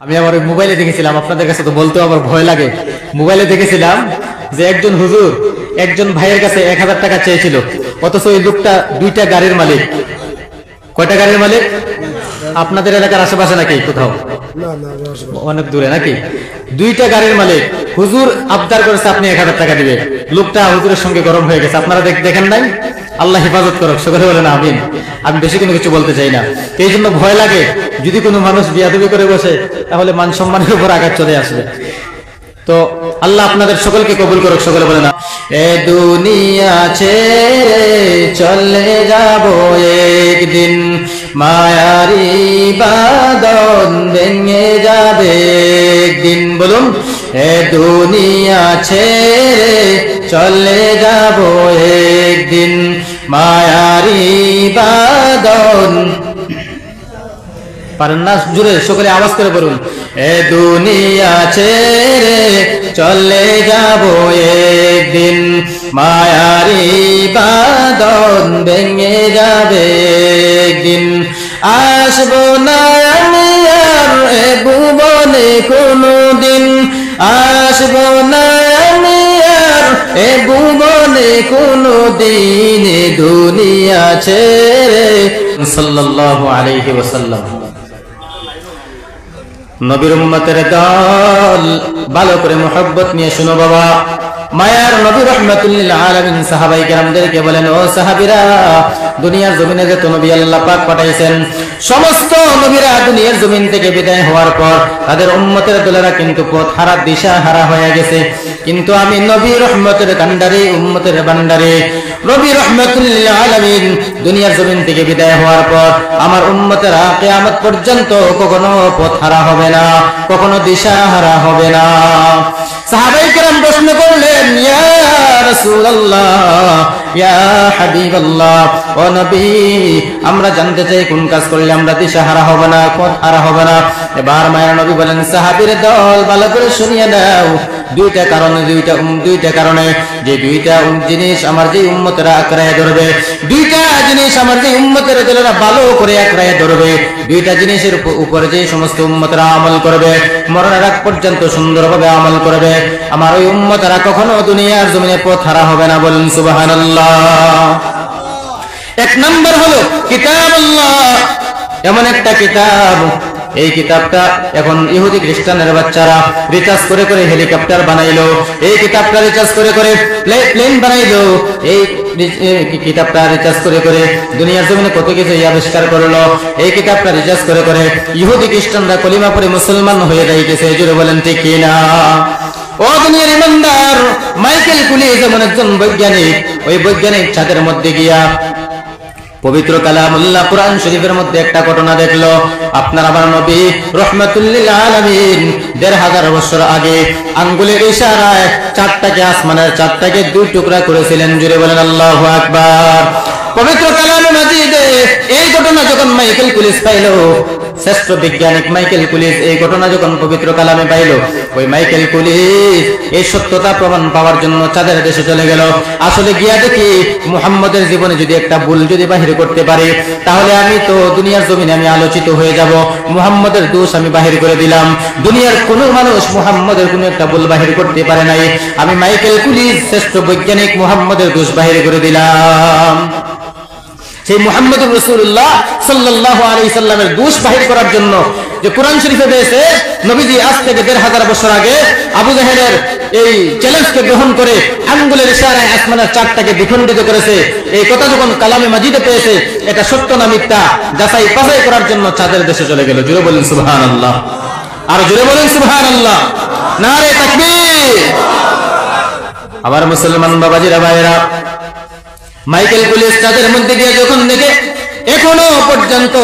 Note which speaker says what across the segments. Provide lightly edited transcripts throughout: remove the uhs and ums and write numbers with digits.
Speaker 1: আমি আমার মোবাইলে দেখেছিলাম, আপনাদের কাছে তো বলতেও আমার ভয় লাগে। মোবাইলে দেখেছিলাম যে একজন হুজুর একজন ভাইয়ের কাছে 1000 টাকা চেয়েছিল, অথচ ওই লোকটা 2টা গাড়ির মালিক। কয়টা গাড়ির মালিক? আপনাদের এলাকার আশেপাশে নাকি কোথাও? অনেক দূরে নাকি? 2টা গাড়ির মালিক। হুজুর আবদার করেছে আপনি 1000 টাকা দিবে, লোকটা হুজুরের সঙ্গে গরম হয়ে গেছে। আপনারা দেখেন নাই? আল্লাহ হেফাজত করুক, সকলে বলেন আমিন। আমি বেশি কোনো কিছু বলতে চাই না, এই জন্য ভয় লাগে যদি কোনো মানুষ বিয়াদবি করে বসে তাহলে মান সম্মানের উপর আঘাত চলে আসবে। তো আল্লাহ আপনাদের সকলকে কবুল করুক, সকলে বলেন এ দুনিয়া ছেড়ে চলে যাব একদিন, মায়ারি বাঁধন ভেঙে যাবে একদিন। বলুন, এ দুনিয়া ছেড়ে চলে যাব একদিন, মায়ারি বাঁধন। পারেন না? জুড়ে সকলে আওয়াজ করে বলুন, এ দুনিয়া ছেড়ে চলে যাব একদিন, মায়ারি বাঁধন ভেঙে যাবে একদিন। আসবো না আমি আর এ ভুবনে কোনদিন, আসবো না আমি আর এ ভুবনে কোনদিন, এ দুনিয়া ছেড়ে। সাল্লাল্লাহু আলাইহি ওয়াসাল্লাম। নবীর উম্মতের দল, ভালো করে মুহাব্বত নিয়ে শুনো বাবা। মায়ার নবী রাহমাতুল লিল আলামিন সাহাবায়ে কেরামদেরকে বলেন, ও সাহাবীরা, দুনিয়ার জমিনে যে নবী আল্লাহ পাক পাঠাইছেন, সমস্ত নবীরা দুনিয়ার জমিন থেকে বিদায় হওয়ার পর তাদের উম্মতের দলেরা কিন্তু পথ হারা, দিশা হারা হয়ে গেছে। কিন্তু আমি নবী রহমতের কান্ডারে, উম্মতের ভান্ডারে, নবী রাহমাতুল লিল আলামিন দুনিয়ার জমিন থেকে বিদায় হওয়ার পর আমার উম্মতেরা কিয়ামত পর্যন্ত কখনো পথ হারা হবে না, কখনো দিশা হারা হবে না। সাহাবায়ে কেরাম প্রশ্ন করলেন, ইয়া রাসূলুল্লাহ, ইয়া হাবিবাল্লাহ, ও নবী, আমরা জানতে চাই কোন কাজ করলে আমরা দিশা হারা হবে না, পথ হারা হবে না। এবার মায়ের নবী বলেন, সাহাবীর দল, ভালো করে শুনিয়ে নাও। 2টা কারণে, 2টা কারণে, যে 2টা জিনিস আমার যে উম্মতেরা আঁকড়ায় ধরবে, 2টা জিনিস আমার যে উম্মতের দলেরা ভালো করে আঁকড়ায় ধরবে, 2টা জিনিসের উপরে যে সমস্ত উম্মতেরা আমল করবে, মরণের আগ পর্যন্ত সুন্দরভাবে আমল করবে, আমার ওই উম্মতেরা কখনো দুনিয়ার জমিনে পথ হারা হবে না। বলুন সুবহানাল্লাহ। 1 নম্বর হলো কিতাবুল্লাহ, এমন একটা কিতাব, এই কিতাবটা এখন ইহুদি খ্রিস্টানের বাচ্চারা রিচার্জ করে করে হেলিকপ্টার বানাইলো, এই কিতাবটা রিচার্জ করে করে প্লেন বানাইলো, এই কিতাবটা রিচার্জ করে করে দুনিয়ার জমিনে কত কিছু আবিষ্কার করলো, এই কিতাবটা রিচার্জ করে করে ইহুদি খ্রিস্টানরা কলিমা পড়ে মুসলমান হয়ে যাইতেছে। জোরে বলেন ঠিক কি না? ও দুনিয়ার ইমানদার, মাইকেল কুলিস এমন একজন বৈজ্ঞানিক, ওই বৈজ্ঞানিক ছাদের মধ্যে গিয়া পবিত্র কালামুল্লাহ কুরআন শরীফের মধ্যে একটা ঘটনা দেখলো। আপনার আমার নবী রাহমাতুল লিল আলামিন 1500 বছর আগে আঙ্গুলের ইশারায় 4টাকে আসমানের 4টাকে 2 টুকরা করেছিলেন। জুড়ে বলেন আল্লাহু আকবার। পবিত্র কালামে মাজিদে এই ঘটনা যখন মাইকেল কুলিস পাইল, শ্রেষ্ঠ বৈজ্ঞানিক মাইকেল কুলিস এই ঘটনা যখন পবিত্র কালামে পাইল, ওই মাইকেল কুলিস এই সত্যতা প্রমাণ পাওয়ার জন্য চাঁদের দেশে চলে গেল। আসলে গিয়া দেখি মুহাম্মদের জীবনে যদি একটা ভুল যদি বাহির করতে পারি, তাহলে আমি তো দুনিয়ার জমিনে আমি আলোচিত হয়ে যাব। মুহাম্মদের দোষ আমি বাহির করে দিলাম, দুনিয়ার কোন মানুষ মুহাম্মদের কোন একটা ভুল বাহির করতে পারে নাই। আমি মাইকেল কুলিস শ্রেষ্ঠ বৈজ্ঞানিক মুহাম্মদের দোষ বাহির করে দিলাম। সেই মুহাম্মদুর রাসূলুল্লাহ সাল্লাল্লাহু আলাইহি সাল্লামের দোষ বাহির করার জন্য যে কোরআন শরীফে রয়েছে, নবীজি আজ থেকে 1500 বছর আগে আবু জাহেলের এই চ্যালেঞ্জকে গ্রহণ করে আঙ্গুলের ইশারায় আসমানের 4টাকে দ্বিখণ্ডিত করেছে, এই কথা যখন কালামে মাজিদে পেয়েছে, এটা সত্য না মিথ্যা যাচাই বাছাই করার জন্য চাঁদের দেশে চলে গেল। জোরে বলেন সুবহানাল্লাহ, আর জোরে বলেন সুবহানাল্লাহ, নারে তাকবীর। আবার মুসলমান বাবাজিরা ভাইরা, মাইকেল কুলিস চাঁদের মধ্যে গিয়ে যখন দেখে এখনো পর্যন্ত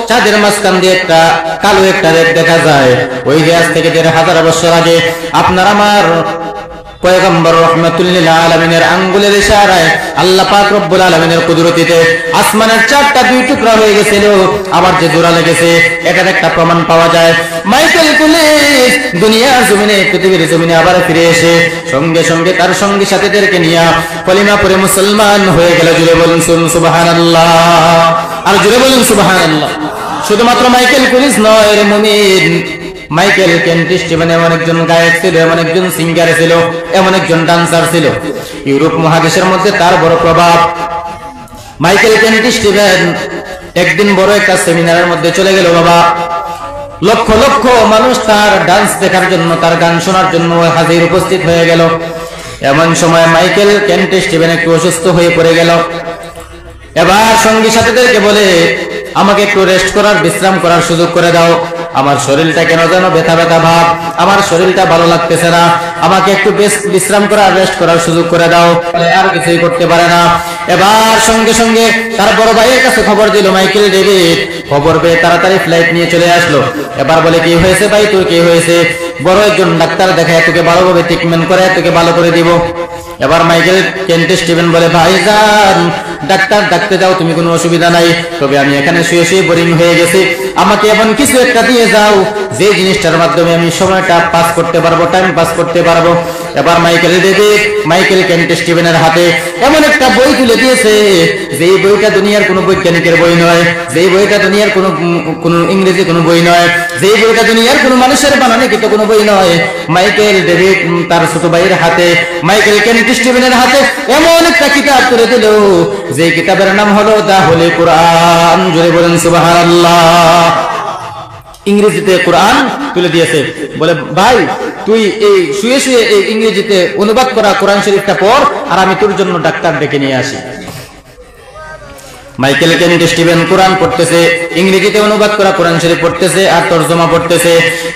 Speaker 1: চাঁদের মাঝখান দিয়ে একটা কালো একটা রেখ দেখা যায়, ওই যে আজ থেকে 1500 বছর আগে আপনার আমার পয়গম্বর রাহমাতুল লিল আলামিনের আঙ্গুলের ইশারায় আল্লাহ পাক রব্বুল আলামিনের কুদরতিতে আসমানের 4টা 2 টুকরা হয়ে গেছিল, আবার যে জোড়া লেগেছে, এটার একটা প্রমাণ পাওয়া যায়। মাইকেল কুলিস দুনিয়ার জমিনে, পৃথিবীর জমিনে আবার ফিরে এসে সঙ্গে সঙ্গে তার সঙ্গী সাথীদেরকে নিয়ে কলিমা পড়ে মুসলমান হয়ে গেল। জুড়ে বলুন সুবহানাল্লাহ, আর জুড়ে বলুন সুবহানাল্লাহ। শুধুমাত্র মাইকেল কুলিস নয় রে মুমিন, মাইকেল কেন্ট স্টিভেন এমন একজন গায়ক ছিল, এমন একজন সিঙ্গার ছিল, এমন একজন ডান্সার ছিল। ইউরোপ মহাদেশের মধ্যে তার বড় প্রভাব। মাইকেল কেন্ট স্টিভেন একদিন বড় একটা সেমিনারের মধ্যে চলে গেল বাবা। লক্ষ লক্ষ মানুষ তার ডান্স দেখার জন্য, তার গান শোনার জন্য হাজির উপস্থিত হয়ে গেল। এমন সময় মাইকেল কেন্ট স্টিভেন একটু অসুস্থ হয়ে পড়ে গেল। এবার সঙ্গী সাথীদেরকে বলে, আমাকে একটু রেস্ট করার, বিশ্রাম করার সুযোগ করে দাও। আমার শরীরটা কেন যেন ব্যথা ব্যথা ভাব, আমার শরীরটা ভালো লাগতেছে না, আমাকে একটু বিশ্রাম করার, রেস্ট করার সুযোগ করে দাও। আর কিছুই করতে পারে না। এবার সঙ্গে সঙ্গে তার বড় ভাইয়ের কাছে খবর দিল মাইকেল ডেভিড। খবর পেয়ে তাড়াতাড়ি ফ্লাইট নিয়ে চলে আসলো। এবার বলে, কি হয়েছে ভাই, তোর কি হয়েছে? বড় একজন ডাক্তার দেখায় তোকে ভালোভাবে ট্রিটমেন্ট করে তোকে ভালো করে দিব। এবার মাইকেল কেন্ট স্টিভেন বলে, ভাইজান ডাক্তার ডাকতে যাও, তুমি কোনো অসুবিধা নাই, তবে আমি এখানে শুয়ে শুয়ে বোরিং হয়ে গেছি, আমাকে এমন কিছু একটা দিয়ে যাও যে জিনিসটার মাধ্যমে আমি সময়টা পাস করতে পারবো, টাইম পাস করতে পারবো। এবার মাইকেল কেন্ট স্টিভেনের হাতে এমন একটা বই তুলে দিয়েছে, যে বইটা দুনিয়ার কোনো বৈজ্ঞানিকের বই নয়, যে বইটা দুনিয়ার কোনো ইংরেজি কোনো বই নয়, যে বইটা দুনিয়ার কোনো মানুষের বানানিকৃত কোনো বই নয়। মাইকেল ডেভিড তার ছোট ভাইয়ের হাতে, মাইকেল কেন্ট স্টিভেনের হাতে এমন একটা কিতাব তুলে দিল, যে কিতাবের নাম হলো দা হোলি কোরআন। জোরে বলেন সুবহানাল্লাহ। ইংরেজিতে কোরআন তুলে দিয়েছে। বলে, ভাই তুই এই শুয়ে শুয়ে এই ইংরেজিতে অনুবাদ করা কোরআন শরীফটা পড়, আর আমি তোর জন্য ডাক্তার ডেকে নিয়ে আসি। মাইকেল কেন্ট স্টিভেন কোরআন পড়তেছে, ইংরেজিতে অনুবাদ করা কোরআন শরীফ পড়তেছে আর তরজমা পড়তেছে।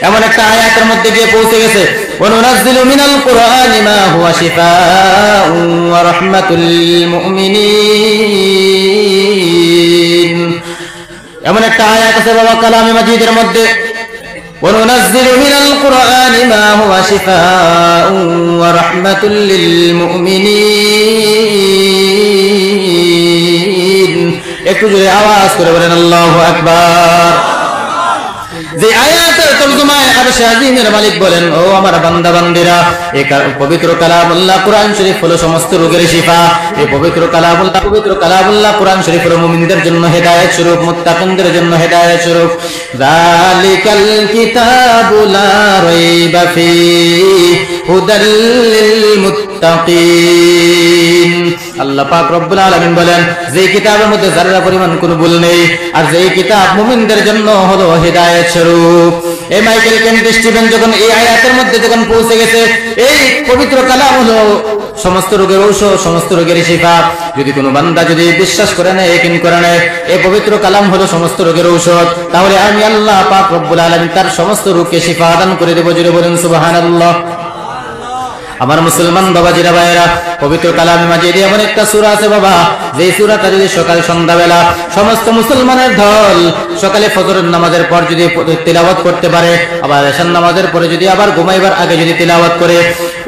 Speaker 1: এমন একটা আয়াতের মধ্যে গিয়ে পৌঁছে গেছে, ওয়ানুনাজ্জিলু মিনাল কুরআনি মা হুয়া শিফাউ ওয়া রাহমাতুল লিল মুমিনিন। এমন একটা আয়াত আছে বাবা কালামে মাজিদের মধ্যে, ওয়ানুনাজ্জিলু মিনাল কুরআনি মা হুয়া শিফাউ ওয়া রাহমাতুল লিল মুমিনিন। একটু জোরে আওয়াজ করে বলেন আল্লাহু আকবার। যে আয়াতের তরজমায় আরশে আজিমের মালিক বলেন, ও আমার বান্দা বান্দিরা, এই পবিত্র কালামুল্লাহ কোরআন শরীফ হলো সমস্ত রোগের শিফা। এই পবিত্র কালামুল্লাহ কোরআন শরীফ হলো মুমিনদের জন্য হেদায়েত স্বরূপ, মুত্তাকিনদের জন্য হেদায়েত স্বরূপ। যালিকাল কিতাবু লা রাইবা ফীহি হুদাল লিল মুত্তাকিন। আল্লাহ পাক রব্বুল আলামিন বলেন, যে কিতাবের মধ্যে যারা পরিমাণ কোনো ভুল নেই, আর যে কিতাব মুমিনদের জন্য হলো হেদায়েত স্বরূপ। এই মাইকেল কেন্ট স্টিভেন যখন এই আয়াতের মধ্যে যখন পৌঁছে গেছে, এই পবিত্র কালাম হলো সমস্ত রোগের ঔষধ, সমস্ত রোগের শিফা। যদি কোনো বান্দা যদি বিশ্বাস করে নেয়, ইয়াকিন করে নেয় এই পবিত্র কালাম হলো সমস্ত রোগের ঔষধ, তাহলে আমি আল্লাহ পাক রব্বুল আলামিন তার সমস্ত রোগকে শিফা দান করে দেব। জোরে বলেন সুবহানাল্লাহ। আমার মুসলমান বাবাজিরা ভাইয়েরা, পবিত্র কালামে মাজিদে এমন একটা সূরা আছে বাবা, যে সূরাটা যদি সকাল সন্ধ্যাবেলা সমস্ত মুসলমানের ঢল সকালে ফজরের নামাজের পর যদি তিলাওয়াত করতে পারে, আবার এশার নামাজের পরে যদি আবার ঘুমাইবার আগে যদি তিলাওয়াত করে,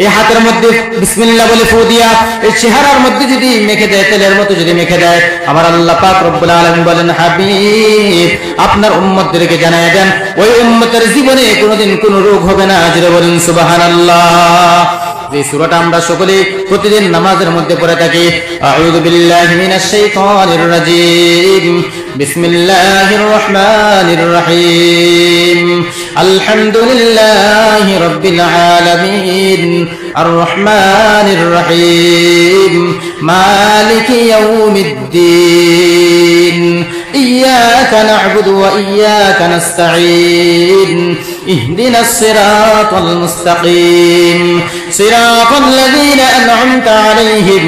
Speaker 1: এই হাতের মধ্যে বিসমিল্লাহ বলে ফু দিয়া এই চেহারার মধ্যে যদি মেখে দেয়, তেলের মতো যদি মেখে দেয়, আমার আল্লাহ পাক রব্বুল আলামিন বলেন, হাবিব আপনার উম্মতদেরকে জানায় দেন, ওই উম্মতের জীবনে কোনোদিন কোনো রোগ হবে না। জোরে বলেন সুবহানাল্লাহ। যে সূরাটা আমরা সকলে প্রতিদিন নামাজের মধ্যে পড়ে থাকি, আউযু বিল্লাহি মিনাশ শাইতানির রাজীম, বিসমিল্লাহির রহমানির রহিম, আলহামদুলিল্লাহি রাব্বিল আলামিন, আর রহমানির রহিম, মালিকি ইয়াউমিদ্দিন, ইয়্যাকা না'বুদু ওয়া ইয়্যাকা নাস্তাঈন, ইহদিনাস সিরাতাল মুস্তাকিম, সিরাতাল লাযীনা আন'আমতা আলাইহিম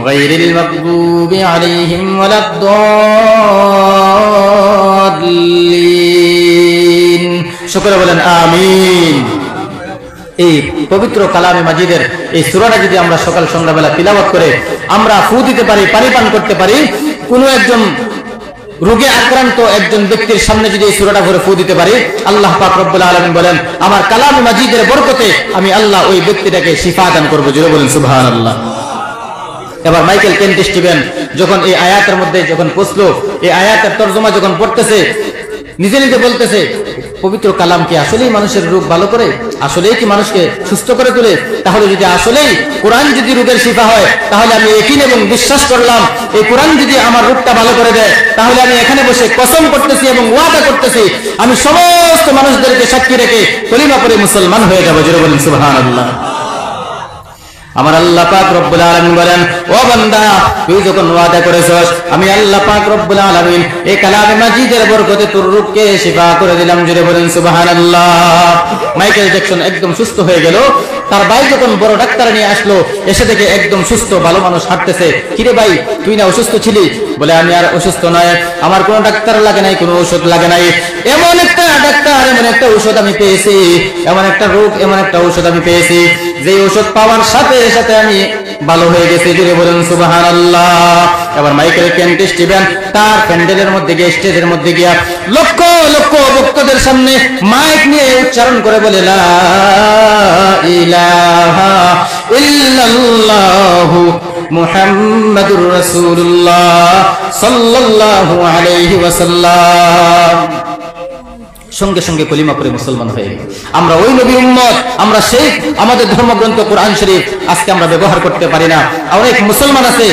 Speaker 1: গায়রিল মাগদুবি আলাইহিম ওয়ালাদ-দাল্লিন। সকলে বলেন আমিন। এই পবিত্র কালামে মাজিদের এই সূরাটা যদি আমরা সকাল সন্ধ্যাবেলা তিলাওয়াত করে আমরা ফু দিতে পারি, পানি পান করতে পারি, কোনো একজন রোগে আক্রান্ত একজন ব্যক্তির সামনে যদি এই সূরাটা ভরে ফু দিতে পারি, আল্লাহ পাক রব্বুল আলামিন বলেন, আমার কালামে মাজিদের বরকতে আমি আল্লাহ ওই ব্যক্তিটাকে শিফা দান করব। জোরে বলেন সুবহানাল্লাহ। এবার মাইকেল কেন্ট স্টিভেন যখন এই আয়াতের মধ্যে যখন পৌঁছলো, এই আয়াতের তরজমা যখন পড়তেছে, নিজে নিজে বলতেছে, পবিত্র কালাম কি আসলেই মানুষের রোগ ভালো করে, আসলেই কি মানুষকে সুস্থ করে তোলে? তাহলে যদি আসলেই কোরআন যদি রোগের শিফা হয়, তাহলে আমি ইয়াকিন এবং বিশ্বাস করলাম এই কোরআন যদি আমার রোগটা ভালো করে দেয়, তাহলে আমি এখানে বসে কসম করতেছি এবং ওয়াদা করতেছি আমি সমস্ত মানুষদেরকে সাক্ষী রেখে কলিমা পড়ে মুসলমান হয়ে যাবো। জোরে বলেন সুবহানাল্লাহ। আমার আল্লাহ পাক রব্বুল আলামিন বলেন, ও বান্দা তুই যখন ওয়াদা করেছস আমি আল্লাহ পাক রব্বুল আলামিন এই কালামে মাজিদের বরকতে তোর রূপকে শিফা করে দিলাম। জোরে বলেন সুবহানাল্লাহ। মাইকেল জ্যাকসন একদম সুস্থ হয়ে গেল, তার ভাই যখন বড় ডাক্তার নিয়ে আসলো, এসে দেখে একদম সুস্থ ভালো মানুষ হাঁটতেছে। কিরে ভাই তুই না অসুস্থ ছিলি? বলে আমি আর অসুস্থ নয়, আমার কোনো ডাক্তার লাগে নাই, কোনো ঔষধ লাগে নাই, এমন একটা ডাক্তার এমন একটা ঔষধ আমি পেয়েছি, এমন একটা রোগ এমন একটা ঔষধ আমি পেয়েছি যে ঔষধ পাওয়ার সাথে সাথে আমি ভালো হয়ে গেছি। জুড়ে বলেন সুবহানাল্লাহ। এবার মাইকেল কেন্ট স্টিভেন তার প্যান্ডেলের মধ্যে গিয়ে স্টেজের মধ্যে গিয়া লক্ষ লক্ষ ভক্তদের সামনে মাইক নিয়ে উচ্চারণ করে বলে লা ইলাহা ইল্লাল্লাহু মুহাম্মাদুর রাসূলুল্লাহ সাল্লাল্লাহু আলাইহি ওয়াসাল্লাম। সঙ্গে সঙ্গে কলিমা পড়ে মুসলমান হয়ে গেল। আমরা ওই নবী উম্মত, আমরা সেই আমাদের ধর্মগ্রন্থ কোরআন শরীফ আজকে আমরা ব্যবহার করতে পারি না। অনেক মুসলমান আছে,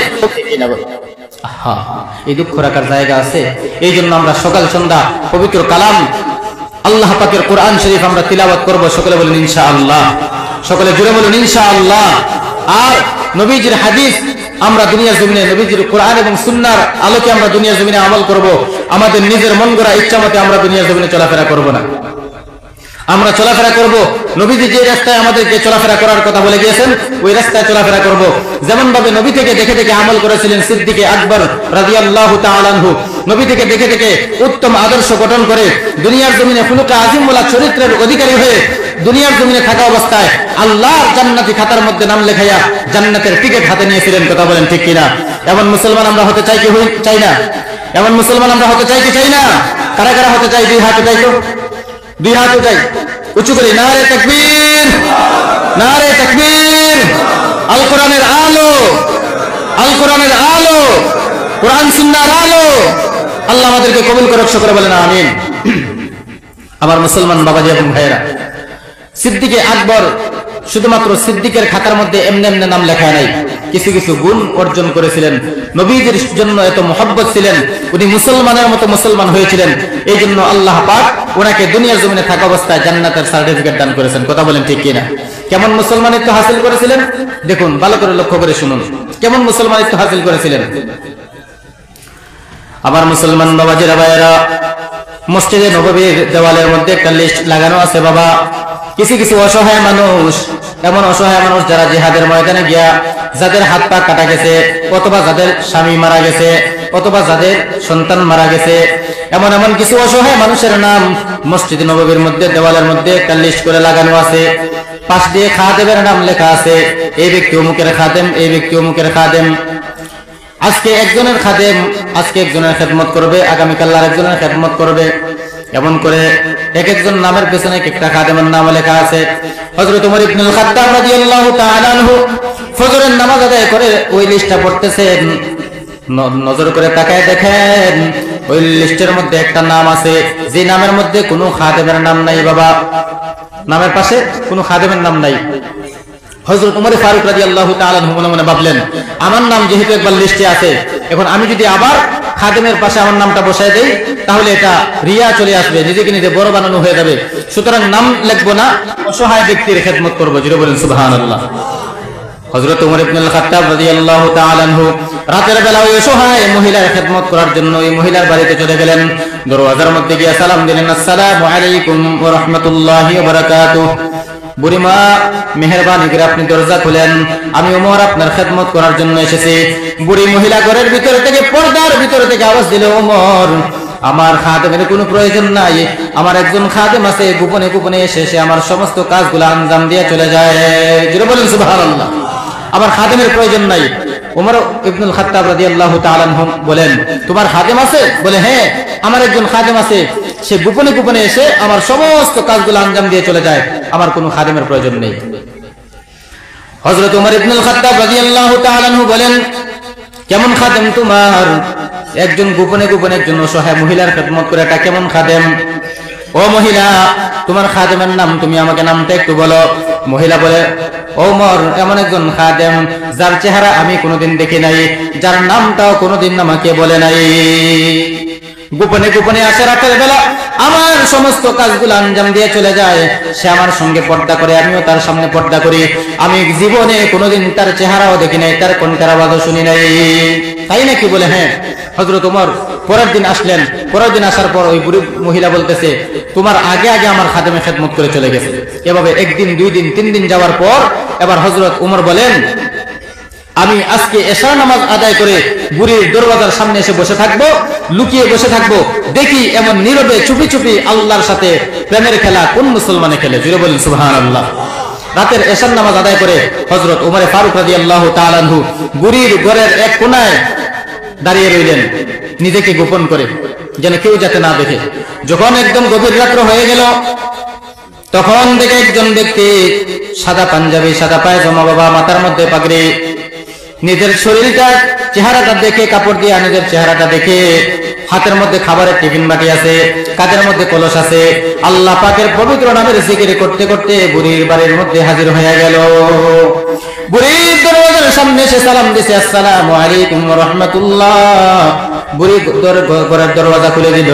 Speaker 1: এই দুঃখ রাখার জায়গা আছে। এই জন্য আমরা সকাল সন্ধ্যা পবিত্র কালাম আল্লাহ পাকের কোরআন শরীফ আমরা তিলাওয়াত করব। সকলে বলুন ইনশাআল্লাহ, সকলে জুড়ে বলুন ইনশাআল্লাহ। আর নবীজির হাদিস আমরা দুনিয়ার জমিনে, নবীজির কোরআন এবং সুন্নাহর আলোকে আমরা দুনিয়ার জমিনে আমল করব। আমাদের নিজের মন গড়া ইচ্ছা মতে আমরা দুনিয়ার জমিনে চলাফেরা করব না। আমরা চলাফেরা করব নবীজি যে রাস্তায় আমাদেরকে চলাফেরা করার কথা বলে গিয়েছেন ওই রাস্তায় চলাফেরা করব। যেমন ভাবে নবী থেকে দেখে দেখে আমল করেছিলেন সিদ্দিকে আকবর রাদিয়াল্লাহু তাআলা আনহু, নবী থেকে দেখে দেখে উত্তম আদর্শ গঠন করে দুনিয়ার জমিনে খুলুকে আজিমওয়ালা চরিত্রের অধিকারী হয়ে দুনিয়ার জমিনে থাকা অবস্থায় আল্লাহর জান্নাতি খাতার মধ্যে নাম লেখাইয়া জান্নাতের টিকিট হাতে নিয়েছিলেন। কথা বলেন ঠিক কিনা? এমন মুসলমান আমরা হতে চাই কি চাই না? এমন মুসলমান আমরা হতে চাই কি চাই না? কারা কারা হতে চাই? দুই হাত উঠাই তো, দুই হাত উঠাই, উঁচু করে নারে তাকবীর, নারে তাকবীর। আল কোরআনের আলো, আল কোরআনের আলো, কোরআন সুন্নাহর আলো আল্লাহ আমাদেরকে কবুল করুক। সকলে বলেন আমিন। আমার মুসলমান বাবাজি এবং ভাইয়েরা, সিদ্দিকে আকবর শুধুমাত্র সিদ্দিকের খাতার মধ্যে এমনি এমনি নাম লেখা নাই, কিছু কিছু গুণ অর্জন করেছিলেন। নবীদের জন্য এত মহব্বত ছিলেন, উনি মুসলমানের মতো মুসলমান হয়েছিলেন। এই জন্য আল্লাহ পাক ওনাকে দুনিয়ার জমিনে থাকা অবস্থায় জান্নাতের সার্টিফিকেট দান করেছেন। কথা বলেন ঠিক কিনা? কেমন মুসলমানিত্ব হাসিল করেছিলেন দেখুন, ভালো করে লক্ষ্য করে শুনুন, কেমন মুসলমানিত্ব হাসিল করেছিলেন। আমার মুসলমান বাবাজিরা ভাইয়েরা, মসজিদে নববীর দেওয়ালের মধ্যে একটা লিস্ট লাগানো আছে বাবা। কিছু কিছু অসহায় মানুষ, এমন অসহায় মানুষ যারা জিহাদের ময়দানে গিয়া যাদের হাত পা কাটা গেছে, অথবা যাদের স্বামী মারা গেছে, অথবা যাদের সন্তান মারা গেছে, এমন এমন কিছু অসহায় মানুষের নাম মসজিদ নববীর মধ্যে দেওয়ালের মধ্যে একটা লিস্ট করে লাগানো আছে। পাশ দিয়ে খাদেমের নাম লেখা আছে, এই ব্যক্তি অমুকের খাদেম, এই ব্যক্তি অমুকের খাদেম। আজকে একজনের খাদেম আজকে একজনের খেদমত করবে, আগামীকাল আর একজনের খেদমত করবে। এমন করে এক একজন নামের পেছনে একটা খাদেমের নাম লেখা আছে। হযরত ওমর ইবনুল খাত্তাব রাদিয়াল্লাহু তাআলা আনহু ফজরের নামাজ আদায় করে ওই লিস্টটা পড়তেছেন। নজর করে তাকায় দেখেন ওই লিস্টের মধ্যে একটা নাম আছে যে নামের মধ্যে কোনো খাদেমের নাম নাই বাবা, নামের পাশে কোনো খাদেমের নাম নাই। হযরত ওমর ফারুক রাদিয়াল্লাহু তাআলা আনহু মনে মনে ভাবলেন, আমার নাম যেহেতু একবার লিস্টে আছে, এখন আমি যদি আবার খাদেমের পাশে আমার নামটা বসায় দেই তাহলে এটা রিয়া চলে আসবে, নিজেকে নিজে বড় বানানো হয়ে যাবে। সুতরাং নাম লিখবো না, অসহায় ব্যক্তির খেদমত করবো। জোরে বলেন সুবহানাল্লাহ। হযরত ওমর ইবনুল খাত্তাব রাদিয়াল্লাহু তাআলা আনহু রাতের বেলা ওই অসহায় মহিলার খেদমত করার জন্য ওই মহিলার বাড়িতে চলে গেলেন। দরওয়াজার মধ্যে গিয়ে সালাম দিলেন, আসসালামু আলাইকুম ওয়া রাহমাতুল্লাহি ওয়া বারাকাতুহু। বুড়িমা মেহেরবানি করে আপনি দরজা খুলেন, আমি ওমর আপনার খেদমত করার জন্য এসেছি। বুড়ি মহিলা ঘরের ভিতর থেকে পর্দার ভিতর থেকে আওয়াজ দিল, ওমর আমার খাদেমের কোনো প্রয়োজন নাই, আমার একজন খাদেম আছে, গোপনে গোপনে এসে সে আমার সমস্ত কাজগুলো আঞ্জাম দিয়ে চলে যায়। যেটা বলেন সুবহানাল্লাহ। আমার খাদেমের প্রয়োজন নাই। ওমর ইবনুল খাত্তাব রাদিয়াল্লাহু তাআলা আনহু বলেন, তোমার খাদেম আছে? বলে হ্যাঁ, আমার একজন খাদেম আছে, সে গোপনে গোপনে এসে আমার সমস্ত কাজগুলো আঞ্জাম দিয়ে চলে যায়, আমার কোনো খাদেমের প্রয়োজন নেই। হযরত ওমর ইবনুল খাত্তাব রাদিয়াল্লাহু তাআলা আনহু বলেন, কেমন খাদেম তোমার? একজন গোপনে গোপনে একজন অসহায় মহিলার খেদমত করে, এটা কেমন খাদেম? ও মহিলা, তোমার খাদেমের নাম তুমি আমাকে নামটা একটু বলো। মহিলা বলে, ওমর এমন একজন খাদেম যার চেহারা আমি কোনোদিন দেখি নাই, যার নামটাও কোনোদিন আমাকে বলে নাই। গোপনে গোপনে আসে, রাতের বেলা আমার সমস্ত কাজগুলো আঞ্জাম দিয়ে চলে যায়। সে আমার সঙ্গে পর্দা করে, আমিও তার সামনে পর্দা করি। আমি জীবনে কোনোদিন তার চেহারাও দেখি নাই, তার কণ্ঠের আওয়াজও শুনি নাই। তাই নাকি? বলে হ্যাঁ। হযরত ওমর পরের দিন আসলেন। পরের দিন আসার পর ওই বুড়ি মহিলা বলতেছে, তোমার আগে আগে আমার খাদেমে খেদমত করে চলে গেছে। এভাবে একদিন, 2 দিন, 3 দিন যাওয়ার পর এবার হযরত ওমর বলেন, আমি আজকে এশার নামাজ আদায় করে বুড়ির দরওয়াজার সামনে এসে বসে থাকবো, লুকিয়ে বসে থাকবো, দেখি এমন নীরবে চুপি চুপি আল্লাহর সাথে প্রেমের খেলা কোন মুসলমানে খেলে। জুড়ে বলেন সুবহানাল্লাহ। রাতের এশার নামাজ আদায় করে হযরত ওমর ফারুক রাদিয়াল্লাহু তাআলা আনহু বুড়ির ঘরের এক কোণায় দাঁড়িয়ে রইলেন, নিজেকে গোপন করে, যেন কেউ যাতে না দেখে। যখন একদম গভীর রাত্র হয়ে গেল, তখন দেখে একজন ব্যক্তি সাদা পাঞ্জাবি, সাদা পায়জামা, বাবা মাথার মধ্যে পাগড়ি, নিজের শরীরটা চেহারাটা দেখে, কাপড় দিয়ে নিজের চেহারাটা দেখে, হাতের মধ্যে খাবারের টিফিন বাটি আছে, কাঁধের মধ্যে কলস আছে, আল্লাহ পাকের পবিত্র নামের জিকির করতে করতে বুড়ির বাড়ির মধ্যে হাজির হয়ে গেল। বুড়ির দরওয়াজার সামনে এসে সালাম দিছে, আসসালামু আলাইকুম ওয়া রাহমাতুল্লাহ। বুড়ি ঘরের দরওয়াজা খুলে দিল।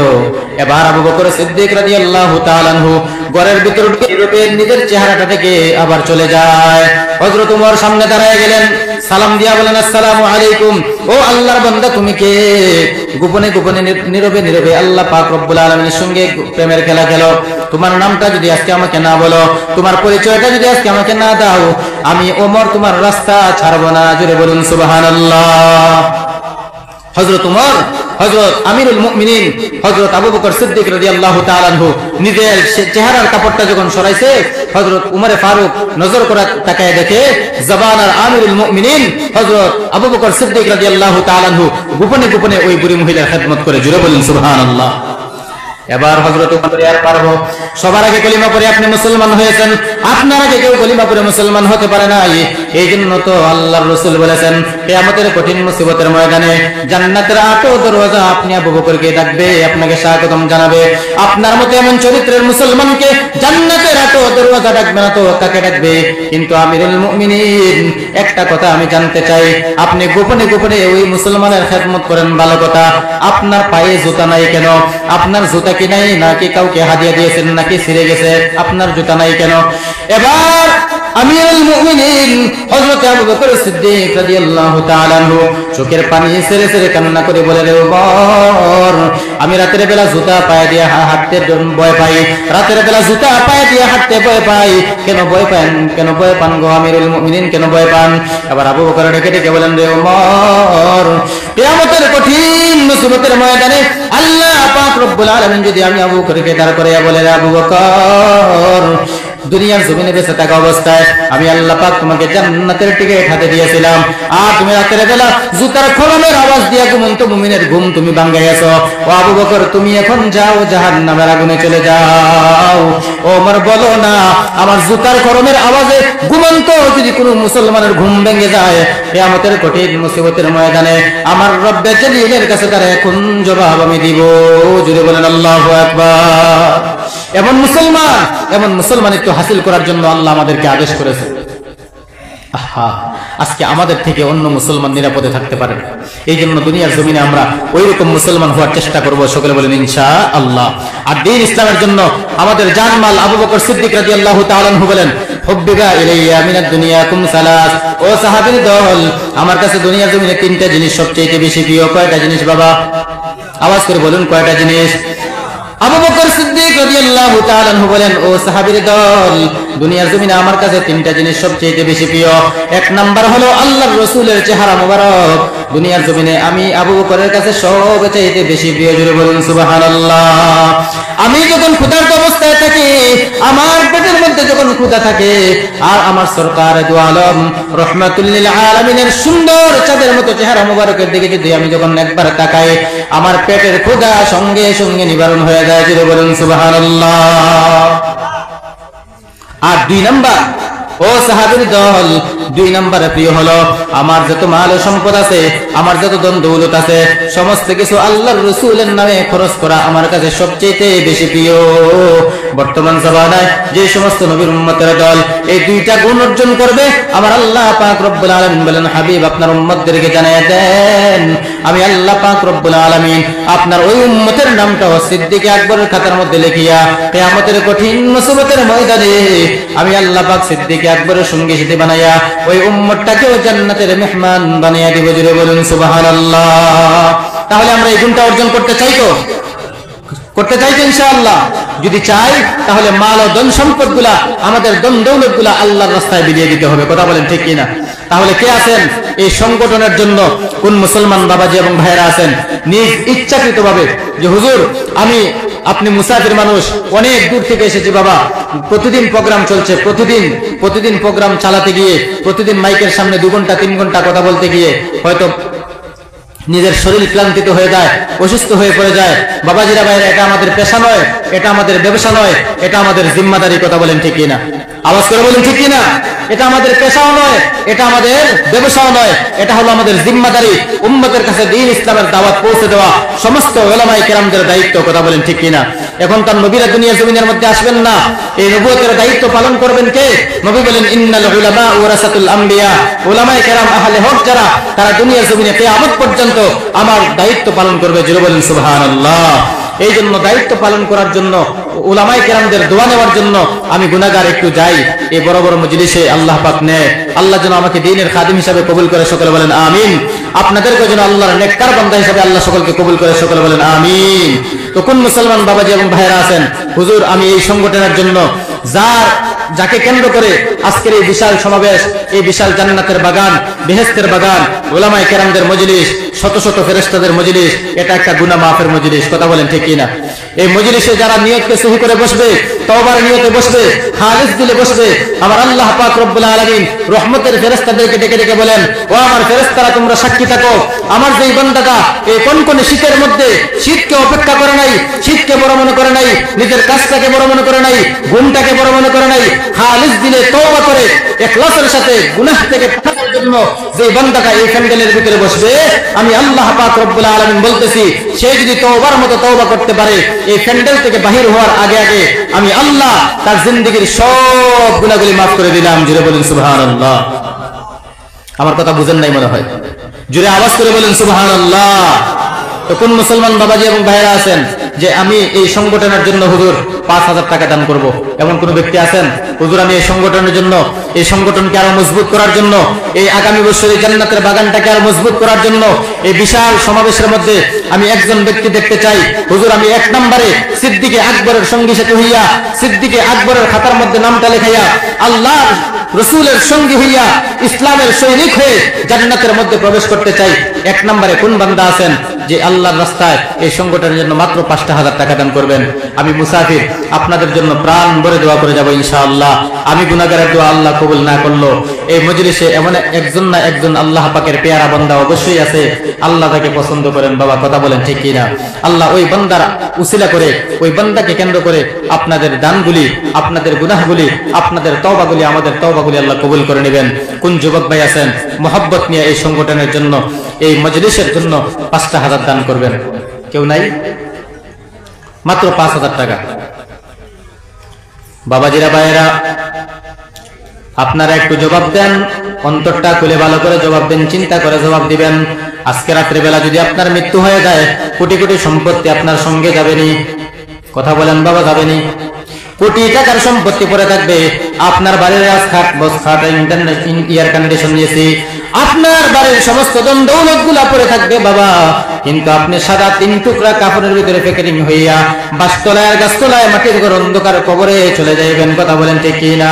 Speaker 1: এবার আবু বকর সিদ্দিক রাদিয়াল্লাহু তাআলা আনহু ঘরের ভিতর ঢুকে নিজের চেহারাটা দেখে আবার চলে যায়। হযরত ওমর সামনে দাঁড়ায় গেলেন, সালাম দিয়া বলেন, আসসালামু আলাইকুম। ও আল্লাহর বান্দা, তুমি কে? গোপনে গোপনে নীরবে নীরবে আল্লাহ পাক রব্বুল আলামিনের সঙ্গে প্রেমের খেলা খেলো। তোমার নামটা যদি আজকে আমাকে না বলো, তোমার পরিচয়টা যদি আজকে আমাকে না দাও, আমি ওমর তোমার রাস্তা ছাড়বো না। জোরে বলুন সুবহানাল্লাহ। হযরত ওমর, হযরত আমিরুল মুমিনিন হযরত আবু বকর সিদ্দিক রাদিয়াল্লাহু তাআলা আনহু নিজের চেহারার কাপড়টা যখন সরাইছে, হযরত উমরে ফারুক নজর করে তাকায় দেখে জবানার আমিরুল মুমিনিন হযরত আবু বকর সিদ্দিক রাদিয়াল্লাহু তাআলা আনহু গোপনে গোপনে ওই বুড়ি মহিলার খেদমত করে। জোরে বলেন সুবহানাল্লাহ। এবার হযরত ওমর আর পারবো, সবার আগে কলিমা পড়ে আপনি মুসলমান হয়েছেন, আপনার আগে কেউ কলিমা পড়ে মুসলমান হতে পারে না। এই জন্য তো আল্লাহর রাসূল বলেছেন, কিয়ামতের কঠিন মুসিবতের ময়দানে জান্নাতের 8 দরওয়াজা আপনি আবু বকরকে ডাকবে, আপনাকে স্বাগতম জানাবে। আপনার মতো এমন চরিত্রের মুসলমানকে জান্নাতের 8 দরওয়াজা ডাকবে না তো কাকে ডাকবে? কিন্তু আমিরুল মুমিনিন, একটা কথা আমি জানতে চাই, আপনি গোপনে গোপনে ওই মুসলমানের খেদমত করেন, ভালো কথা। আপনার পায়ে জুতা নাই কেন? আপনার জুতা কি নাই, নাকি কাউকে হাদিয়া দিয়েছেন, নাকি ছিঁড়ে গেছে? আপনার জুতা নাই কেন? এবার আমিরুল মুমিনিন হযরত আবু বকর সিদ্দিক রাদিয়াল্লাহু তাআলা আনহু চোখের পানি ছেড়ে ছেড়ে কান্না করে বলে, রে ওমর, আমি রাতের বেলা জুতা পায়ে দিয়ে হাঁটতে ভয় পাই, রাতের বেলা জুতা পায়ে দিয়ে হাঁটতে ভয় পাই। কেন ভয় পান? কেন ভয় পান গো আমিরুল মুমিনিন, কেন ভয় পান? এবার আবু বকর ডেকে ডেকে বলেন, রে ওমর, কিয়ামতের কঠিন মুসিবতের ময়দানে আল্লাহ পাক রব্বুল আলামিন যদি আমি আবু বকরকে দাঁড় করাইয়া বলে, আবু বকর, দুনিয়ার জমিনে বেঁচে থাকা অবস্থায় আমি আল্লাহ পাক তোমাকে জান্নাতের টিকিট হাতে দিয়েছিলাম, আর তুমি রাতের বেলা জুতার খোলনের আওয়াজ দিয়ে ঘুমন্ত মুমিনের ঘুম তুমি ভাঙাইয়াছো। ও আবু বকর, তুমি এখন যাও, জাহান্নামের আগুনে চলে যাও। ওমর, বলো না, আমার জুতার খোলনের আওয়াজে ঘুমন্ত যদি কোনো মুসলমানের ঘুম ভেঙে যায়, কিয়ামতের কঠিন মুসিবতের ময়দানে আমার রব্বে জালিলের কাছে তার এখন জবাব আমি দিব। জুড়ে বলেন আল্লাহু আকবার। এমন মুসলমানিত্ব হাসিল করার জন্য আল্লাহ আমাদেরকে আদেশ করেছে। আজকে আমাদের থেকে অন্য মুসলমান নিরাপদে থাকতে পারে, এই জন্য দুনিয়ার জমিনে আমরা ওই রকম মুসলমান হওয়ার চেষ্টা করব। সকলে বলেন ইনশাআল্লাহ। আর দ্বীন ইসলামের জন্য আমাদের জানমাল। আবু বকর সিদ্দিক রাদিয়াল্লাহু তাআলা আনহু বলেন, হুব্বিবা ইলাইয়া মিনাদ দুনিয়াকুম সালাস। ও সাহাবীর দল, আমার কাছে দুনিয়ার জমিনে 3টা জিনিস সবচেয়ে বেশি প্রিয়। কয়টা জিনিস বাবা? আওয়াজ করে বলুন, কয়টা জিনিস? আবু বকর সিদ্দিক রাদিয়াল্লাহু তাআলা আনহু বলেন, ও সাহাবীর দল, দুনিয়ার জমিনে আমার কাছে 3টা জিনিস সবচেয়ে বেশি প্রিয়। 1 নাম্বার হলো আল্লাহর রাসূলের চেহারা মোবারক। দুনিয়ার জমিনে আমি আবু বকরের কাছে সবচেয়ে বেশি প্রিয়। জুড়ে বলুন সুবহানাল্লাহ। আমি যখন ক্ষুধার্ত অবস্থায় থাকি, আমার পেটের মধ্যে যখন ক্ষুধা থাকে, আর আমার সরকার দু আলম রাহমাতুল লিল আলামিনের সুন্দর চাঁদের মতো চেহারা মোবারকের দিকে যদি আমি যখন একবার তাকাই, আমার পেটের ক্ষুধা সঙ্গে সঙ্গে নিবারণ হয়ে যায়। জুড়ে বলুন সুবহানাল্লাহ। আর 2 নাম্বার, ও ও সাহাবীর দল, 2 নম্বরে প্রিয় হলো আমার যত মাল ও সম্পদ আছে, আমার যত ধন দৌলত আছে, সমস্ত কিছু আল্লাহর রাসূলের নামে খরচ করা আমার কাছে সবচেয়ে বেশি প্রিয়। বর্তমান জামানায় যে সমস্ত নবীর উম্মতের দল এই 2টা গুণ অর্জন করবে, আমার আল্লাহ পাক রব্বুল আলামিন বলেন, হাবিব আপনার উম্মতদেরকে জানিয়ে দেন, আমি আল্লাহ পাক রব্বুল আলামিন আপনার ওই উম্মতের নামটাও সিদ্দিক আকবরের খাতার মধ্যে লিখিয়া কিয়ামতের কঠিন মুসিবতের ময়দানে আমি আল্লাহ পাক সিদ্দিক আকবরের সঙ্গী সাথী বানাইয়া ওই উম্মতটাকেও জান্নাতের মেহমান বানাইয়া দিব। জোরে বলুন সুবহানাল্লাহ। তাহলে আমরা এই গুণটা অর্জন করতে চাই তো? করতে চাই তো ইনশাআল্লাহ? যদি চাই তাহলে মাল ও ধন সম্পদ গুলা, আমাদের ধন দৌলত গুলা আল্লাহর রাস্তায় বিলিয়ে দিতে হবে। কথা বলেন ঠিক কিনা? তাহলে কে আছেন এই সংগঠনের জন্য? কোন মুসলমান বাবাজি এবং ভাইরা আছেন নিজ ইচ্ছাকৃতভাবে যে হুজুর আপনি মুসাফির মানুষ, অনেক দূর থেকে এসেছি বাবা, প্রতিদিন প্রোগ্রাম চলছে, প্রতিদিন প্রোগ্রাম চালাতে গিয়ে, প্রতিদিন মাইকের সামনে 2 ঘন্টা 3 ঘন্টা কথা বলতে গিয়ে হয়তো নিজের শরীর ক্লান্তিত হয়ে যায়, অসুস্থ হয়ে পড়ে যায়। বাবাজিরা ভাইরা, এটা আমাদের পেশা নয়, এটা আমাদের ব্যবসা নয়, এটা আমাদের জিম্মাদারি। কথা বলেন ঠিক কিনা? আওয়াজ করে বলেন ঠিক কিনা? এটা আমাদের পেশাও নয়, এটা আমাদের ব্যবসাও নয়, এটা হলো আমাদের জিম্মাদারি। উম্মতের কাছে দ্বীন ইসলামের দাওয়াত পৌঁছে দেওয়া সমস্ত উলামায়ে কেরামদের দায়িত্ব। কথা বলেন ঠিক কিনা? এখন তার নবীরা দুনিয়া জমিনের মধ্যে আসবেন না, এই নবুয়তের দায়িত্ব পালন করবেন কে? নবী বলেন, ইন্নাল উলামা ওয়ারাসাতুল আম্বিয়া, উলামায়ে কেরাম আহলে হক যারা, তারা দুনিয়া জমিনে কিয়ামত পর্যন্ত আমার দায়িত্ব পালন করবে। জোরে বলেন সুবহানাল্লাহ। এই জন্য দায়িত্ব পালন করার জন্য, উলামায়ে কেরামদের দোয়া নেওয়ার জন্য আমি গুনাহগার একটু যাই এই বড় বড় মজলিসে। আল্লাহ পাক নেয়, আল্লাহ যেন আমাকে দ্বীনের খাদিম হিসেবে কবুল করে, সকলে বলেন আমিন। আপনাদেরকে যেন আল্লাহর নেককার বান্দা হিসেবে আল্লাহ সকলকে কবুল করে, সকলে বলেন আমিন। তো কোন মুসলমান বাবাজি এবং ভাইরা আছেন হুজুর আমি এই সংগঠনের জন্য, যাকে কেন্দ্র করে আজকের এই বিশাল সমাবেশ, এই বিশাল জান্নাতের বাগান, বেহেশতের বাগান, উলামায়ে কেরামদের মজলিস, শত শত ফেরেশতাদের মজলিস, এটা একটা গুনাহ মাফের মজলিস। কথা বলেন ঠিক কিনা? এই মজলিসে যারা নিয়তকে সহি করে বসবে, তওবার নিয়তে বসবে, খালিস দিলে বসবে, আমার আল্লাহ পাক রব্বুল আলামিন রহমতের ফেরেশতাদেরকে ডেকে ডেকে বলেন, ও আমার ফেরেশতারা তোমরা সাক্ষী থাকো, আমার যেই বান্দাটা এই কনকনে শীতের মধ্যে শীতকে অপেক্ষা করে নাই, শীতকে বড় মনে করে নাই, নিজের কাজটাকে বড় মনে করে নাই, ঘুমটাকে বড় মনে করে নাই, খালিস দিলে তওবা করে ইখলাসের সাথে গুনাহ থেকে বাঁচার জন্য যে বান্দাটা এই প্যান্ডেলের ভিতরে বসবে, আমি আল্লাহ পাক রব্বুল আলামিন বলতেছি, সে যদি তওবার মতো তওবা করতে পারে, এই প্যান্ডেল থেকে বাহির হওয়ার আগে আগে আমি আল্লাহ তার জিন্দেগীর সব গুনাহগুলি মাফ করে দিলাম। জোরে বলেন সুবহানাল্লাহ। আমার কথা বুঝেন নাই মনে হয়, জোরে আওয়াজ করে বলেন সুবহানাল্লাহ। তো কোন মুসলমান বাবাজি এবং ভাইরা আছেন যে আমি এই সংগঠনের জন্য হুজুর 5,000 টাকা দান করব? এমন কোন ব্যক্তি আছেন? হুজুর আমি এই সংগঠনের জন্য, এই সংগঠনকে আরো মজবুত করার জন্য, এই আগামী বছরের জান্নাতের বাগানটাকে আরো মজবুত করার জন্য এই বিশাল সমাবেশের মধ্যে আমি একজন ব্যক্তি দেখতে চাই। হুজুর আমি 1 নম্বরে সিদ্দিক আকবরের সঙ্গী সাথী হইয়া, সিদ্দিক আকবরের খাতার মধ্যে নামটা লেখাইয়া, আল্লাহর রাসূলের সঙ্গী হইয়া, ইসলামের সৈনিক হয়ে জান্নাতের মধ্যে প্রবেশ করতে চাই। 1 নম্বরে কোন বান্দা আছেন যে আল্লাহর রাস্তায় এই সংগঠনের জন্য মাত্র 5,000 টাকা দান করবেন? আমি মুসাফির, আপনাদের জন্য প্রাণ ভরে দোয়া করে যাব ইনশাআল্লাহ। আমি গুনাহগারের দোয়া আল্লাহ কবুল না করলো, এই মজলিসে এমন একজন না একজন আল্লাহ পাকের পেয়ারা বান্দা অবশ্যই আছে, আল্লাহ তাকে পছন্দ করেন। বাবা কথা বলেন ঠিক কিনা? আল্লাহ ওই বান্দার উসিলা করে, ওই বান্দাকে কেন্দ্র করে আপনাদের দানগুলি, আপনাদের গুনাহগুলি, আপনাদের তওবাগুলি, আমাদের তওবাগুলি আল্লাহ কবুল করে নেবেন। কোন যুবক ভাই আছেন মহব্বত নিয়ে এই সংগঠনের জন্য, এই মজলিসের জন্য 5,000 দান করবেন? কেউ নাই? মাত্র 5,000 টাকা। বাবাজিরা ভাইয়েরা, আপনারা একটু জবাব দেন, অন্তরটা খুলে ভালো করে জবাব দেন, চিন্তা করে জবাব দিবেন। আজকে রাত্রে বেলা যদি আপনার মৃত্যু হয়ে যায়, কোটি কোটি সম্পত্তি আপনার সঙ্গে যাবেনি। কথা বলেন বাবা, যাবেনি? কোটি টাকার সম্পত্তি পড়ে থাকবে, আপনার বাড়ির রাজখাট, বসখাট, ইন্টারনেট, এয়ার কন্ডিশন নিয়েছি, আপনার বাড়ির সমস্ত ধন দৌলত গুলা পড়ে থাকবে বাবা, কিন্তু আপনি সাদা 3 টুকরা কাপড়ের ভিতরে প্যাকেটিং হইয়া বাসতলায় গাছতলায় মাটির ঘর অন্ধকার কবরে চলে যাইবেন। কথা বলেন ঠিক কিনা?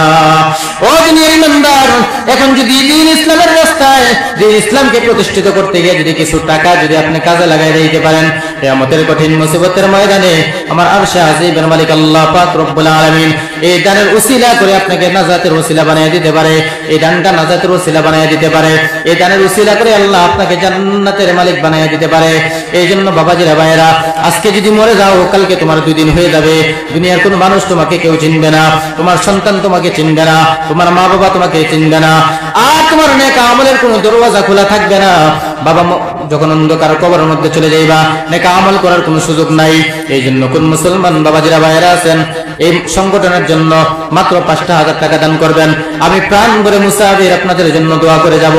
Speaker 1: ও দুনিয়ার ইমানদার, এখন যদি দ্বীন ইসলামের রাস্তায় দ্বীন ইসলামকে প্রতিষ্ঠিত করতে গিয়ে যদি কিছু টাকা যদি আপনি কাজে লাগাই দিতে পারেন, কিয়ামতের কঠিন মুসিবতের ময়দানে আমার আরশে আজিমের মালিক আল্লাহ পাক রব্বুল আলামিন এই দানের উসিলা করে আপনাকে নাজাতের উসিলা বানিয়ে দিতে পারে, এই দানটা নাজাতের উসিলা বানিয়ে দিতে পারে, এই দানের উসিলা করে আল্লাহ আপনাকে জান্নাতের মালিক বানিয়ে দিতে পারে। এই জন্য বাবাজিরা ভাইয়েরা, আজকে যদি মরে যাও কালকে তোমার 2 দিন হয়ে যাবে। দুনিয়ার কোনো মানুষ তোমাকে কেউ চিনবে না, তোমার সন্তান তোমাকে চিনবে না, তোমার মা বাবা তোমাকে চিনবে না, আর তোমার নেক আমলের কোনো দরওয়াজা খোলা থাকবে না। বাবা যখন অন্ধকার কবরের মধ্যে চলে যাইবা, নেক আমল করার কোনো সুযোগ নাই। এই জন্য কোন মুসলমান বাবাজিরা ভাইয়েরা আছেন এই সংগঠনের জন্য মাত্র 5,000 টাকা দান করবেন। আমি প্রাণ ভরে মুসাফির আপনাদের জন্য দোয়া করে যাব।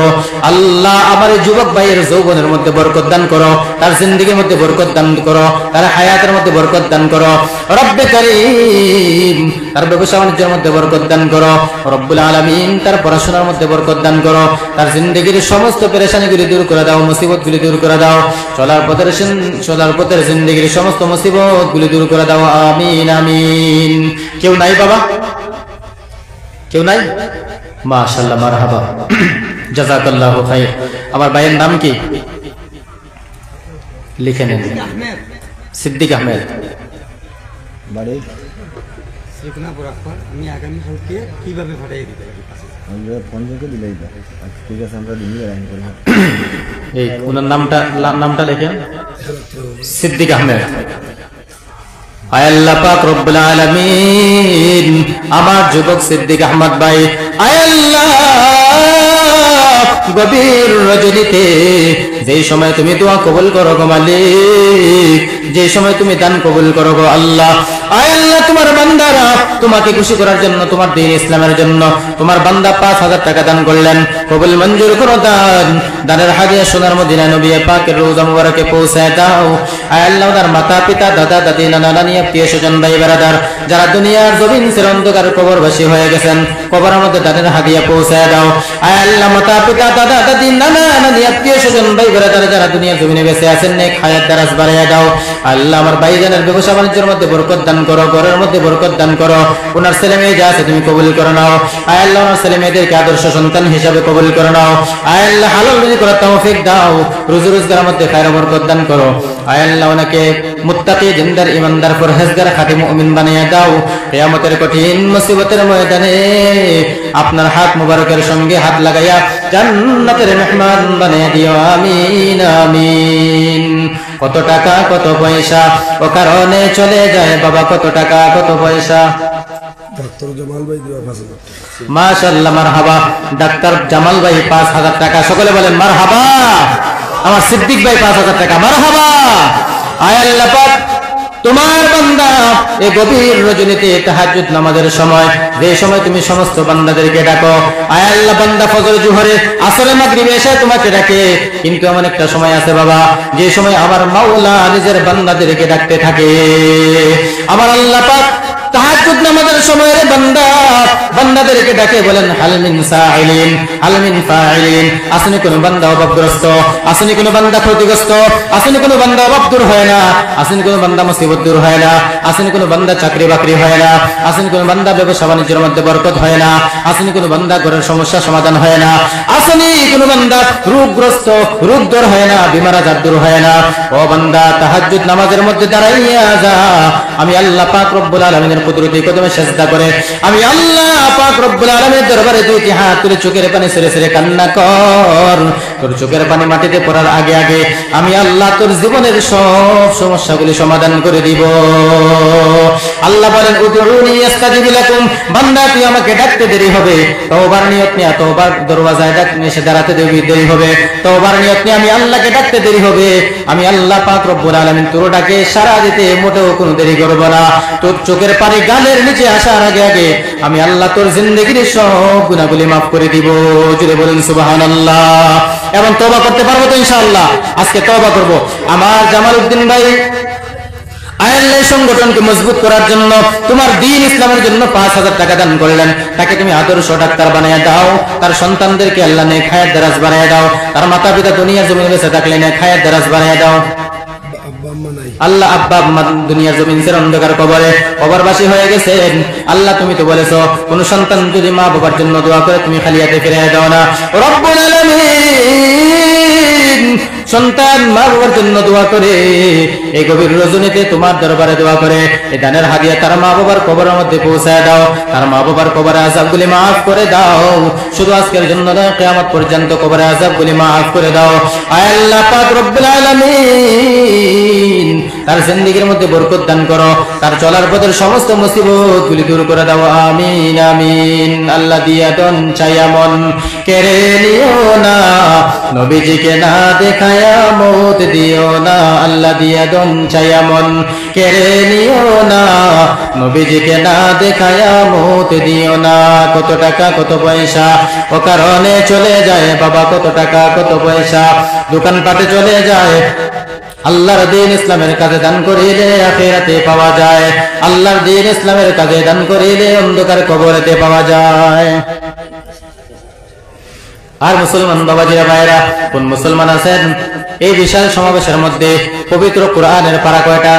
Speaker 1: আল্লাহ আমার এই যুবক ভাইয়ের যৌবনের মধ্যে বরকত দান করো, তার জিন্দেগীর মধ্যে বরকত দান করো, তার হায়াতের মধ্যে বরকত দান করো রব্বে কারীম। তার ব্যবসা বাণিজ্যের মধ্যে বরকত দান করো রব্বুল আলামিন। তার পড়াশোনার মধ্যে বরকত দান করো, তার জিন্দেগীর সমস্ত পেরেশানিগুলি দূর করে দাও, মুসিবতগুলি দূর করে দাও, চলার পথের জিন্দেগীর সমস্ত মুসিবতগুলি দূর করে দাও, আমিন আমিন। কেউ নাই বাবা? কেউ নাই? মাশাআল্লাহ, মারহাবা, জাযাকাল্লাহু খাইর। আমার ভাইয়ের নাম কি লিখে নেন? সিদ্দিক আহমেদ।
Speaker 2: বাড়ি
Speaker 3: আমি আগামী কালকে কিভাবে পাঠিয়ে দিতে পারি?
Speaker 2: আমরা পঞ্চায়েতে দিলেই তো ঠিক আছে, আমরা দিল্লি আইন করি।
Speaker 1: এই ওনার নামটা লেখেন, সিদ্দিক আহমেদ। আয় আল্লাহ পাক রব্বুল আলামিন, আমার যুবক সিদ্দিক আহমদ ভাই, আয় আল্লাহ গভীর রজনীতে যে সময় তুমি দোয়া কবুল করো গো মালিক, যে সময় তুমি দান কবুল করো গো আল্লাহ, আয় আল্লাহ তোমার বান্দারা তোমাকে খুশি করার জন্য, তোমার দ্বীন ইসলামের জন্য তোমার বান্দা 5,000 টাকা দান করলেন, কবুল মঞ্জুর করো দান। দানের হাদিয়া সোনার মদিনা নবী পাকের রওজা মুবারকে পৌঁছায় দাও। আয় আল্লাহ তার মাতা পিতা দাদা দাদি নানা নানি আত্মীয় স্বজন ভাই বেরাদার যারা দুনিয়ার জমিন ছেড়ে অন্ধকার কবরবাসী হয়ে গেছেন, কবরের মধ্যে দানের হাদিয়া পৌঁছায় দাও। আয় আল্লাহ মাতা পিতা দাদা দাদি নানা নানি আত্মীয় স্বজন ভাই বেরাদার যারা দুনিয়ার জমিনে বেঁচে আছেন নেক হায়াত দারাজ বাড়াইয়া দাও। আল্লাহ আমার ভাইজানের ব্যবসা বাণিজ্যের মধ্যে বরকত দান করো, ঘরের মধ্যে বরকত দান করো, ওনার ছেলে মেয়ে যা আছে তুমি কবুল করে নাও। আয় আল্লাহ ওনার ছেলে মেয়েদেরকে আদর্শ সন্তান হিসাবে কবুল করে নাও। আয় আল্লাহ হালাল রুজি করার তৌফিক দাও, রুজি রোজগারের মধ্যে খায়র বরকত দান করো। আয় আল্লাহ ওনাকে মুত্তাকি জিন্দার ইমানদার পরহেজগার খাঁটি মুমিন বানিয়ে দাও। কিয়ামতের কঠিন মুসিবতের ময়দানে আপনার হাত মুবারকের সঙ্গে হাত লাগাইয়া জান্নাতের মেহমান বানিয়ে দিও, আমিন আমিন। কত টাকা কত পয়সা ও কারণে চলে যায় বাবা, কত টাকা কত পয়সা।
Speaker 3: ডাক্তার জামাল ভাই 5,000।
Speaker 1: মাশাআল্লাহ, মারহাবা। ডাক্তার জামাল ভাই 5,000 টাকা, সকলে বলেন মারহাবা। আমার সিদ্দিক ভাই 5,000 টাকা, মারহাবা। আয় আল্লাহ পাক তোমার বান্দা এই গভীর রজনীতে তাহাজ্জুদ নামাজের সময়, যে সময় তুমি সমস্ত বান্দাদেরকে ডাকো, আয় আল্লাহ বান্দা ফজর জোহরে আসরে মাগরিবে এসে তোমাকে ডাকে, কিন্তু এমন একটা সময় আছে বাবা যে সময় আমার মাওলা নিজের বান্দাদেরকে ডাকতে থাকে। আমার আল্লাহ পাক তাহাজ্জুদ নামাজের সময় বান্দা বান্দাদেরকে ডাকে, বলেন হাল মিন সাইলিন হাল মিন ফাইলিন। আসেনি কোন বান্দা অভাবগ্রস্ত, আসেনি কোন বান্দা ক্ষতিগ্রস্ত, আসেনি কোন বান্দা অভাব দূর হয় না, আসেনি কোন বান্দা মুসিবত দূর হয় না, আসেনি কোন বান্দা চাকরি বাকরি হয় না, আসেনি কোন বান্দা ব্যবসা বাণিজ্যের মধ্যে বরকত হয় না, আসেনি কোন বান্দা ঘরের সমস্যা সমাধান হয় না, আসেনি কোন বান্দা রোগগ্রস্ত রোগ দূর হয় না, বিমার আজার দূর হয় না। ও বান্দা তাহাজ্জুদ নামাজের মধ্যে দাঁড়াইয়া যা, আমি আল্লাহ পাক রব্বুল আলামিনের কুদরতি কদমে সিজদা করে আমি আল্লাহ পাক রব্বুল আলামিনের দরবারে দুইটি হাত তুলে চোখের পানি ছেড়ে ছেড়ে কান্না কর। তোর চোখের পানি মাটিতে পড়ার আগে আগে আমি আল্লাহ তোর জীবনের সব সমস্যাগুলি সমাধান করে দিব। আল্লাহ বলেন উদউনি আস্তাজিব লাকুম, বান্দা তুই আমাকে ডাকতে দেরি হবে, তওবার নিয়ত নিয়ে তওবার দরওয়াজায় এসে দাঁড়াতে দেরি হবে, তওবার নিয়ত নিয়ে আমি আল্লাহকে ডাকতে দেরি হবে। আমি আল্লাহ পাক রব্বুল আলামিন তোর ডাকে সাড়া দিতে মোটেও কোনো দেরি করব না। তোর চোখের পানি গালের নিচে আসার আগে আগে আমি আল্লাহ তোর জিন্দেগির সব গুনাহগুলি মাফ করে দিব। জুড়ে বলেন সুবহানাল্লাহ। এবং তওবা করতে পারবো তো ইনশাআল্লাহ? আজকে তওবা করব। আমার জামাল উদ্দিন ভাই আল্লাহ সংগঠনকে মজবুত করার জন্য, তোমার দ্বীন ইসলামের জন্য 5,000 টাকা দান করলেন। তাকে তুমি আদর্শ ডাক্তার বানিয়ে দাও, তার সন্তানদেরকে আল্লাহ নেক হায়াত দারাজ বানিয়ে দাও, তার মাতা পিতা দুনিয়ার জমিনে বেঁচে থাকলে নেক হায়াত দারাজ বানিয়ে দাও। আল্লাহ আব্বা আম্মা দুনিয়ার জমিন ছেড়ে অন্ধকার কবরবাসী হয়ে গেছেন। আল্লাহ তুমি তো বলেছো কোন সন্তান যদি মা বাবার জন্য দোয়া করে তুমি খালি হাতে ফিরিয়ে দাও না। রব্বুল আলামিন সন্তান মা বাবার জন্য দোয়া করে, এই গভীর রজনীতে তোমার দরবারে দোয়া করে এই দানের হাদিয়া তার মা বাবার কবরের মধ্যে পৌঁছায় দাও, তার মা বাবার কবরে আযাবগুলি মাফ করে দাও। শুধু আজকের জন্য নয়, কিয়ামত পর্যন্ত কবরে আযাবগুলি মাফ করে দাও। আয় আল্লাহ পাক রব্বুল আলামিন, তার জিন্দেগীর মধ্যে বরকত দান করো, তার চলার পথের সমস্ত মুসিবত গুলি দূর করে দাও। আমিন আমিন। আল্লাহ দিয়া দন চাইয়া মন কেড়ে নিও না, নবীজিকে না দেখায়া মত দিও না। আল্লাহ দিয়া দন চাইয়া মন কেড়ে নিও না, নবীজিকে না দেখায়া মত দিও না। কত টাকা কত পয়সা ও কারণে চলে যায় বাবা, কত টাকা কত পয়সা দোকানপাটে চলে যায়। আল্লাহর দ্বীন ইসলামের কাজে দান করিলে আখিরাতে পাওয়া যায়, আল্লাহর দ্বীন ইসলামের কাজে দান করিলে অন্ধকার কবরেতে পাওয়া যায়। আর মুসলমান বাবাজিরা ভাইরা, কোন মুসলমান আছেন এই বিশাল সমাবেশের মধ্যে পবিত্র কোরআনের পারা কয়টা?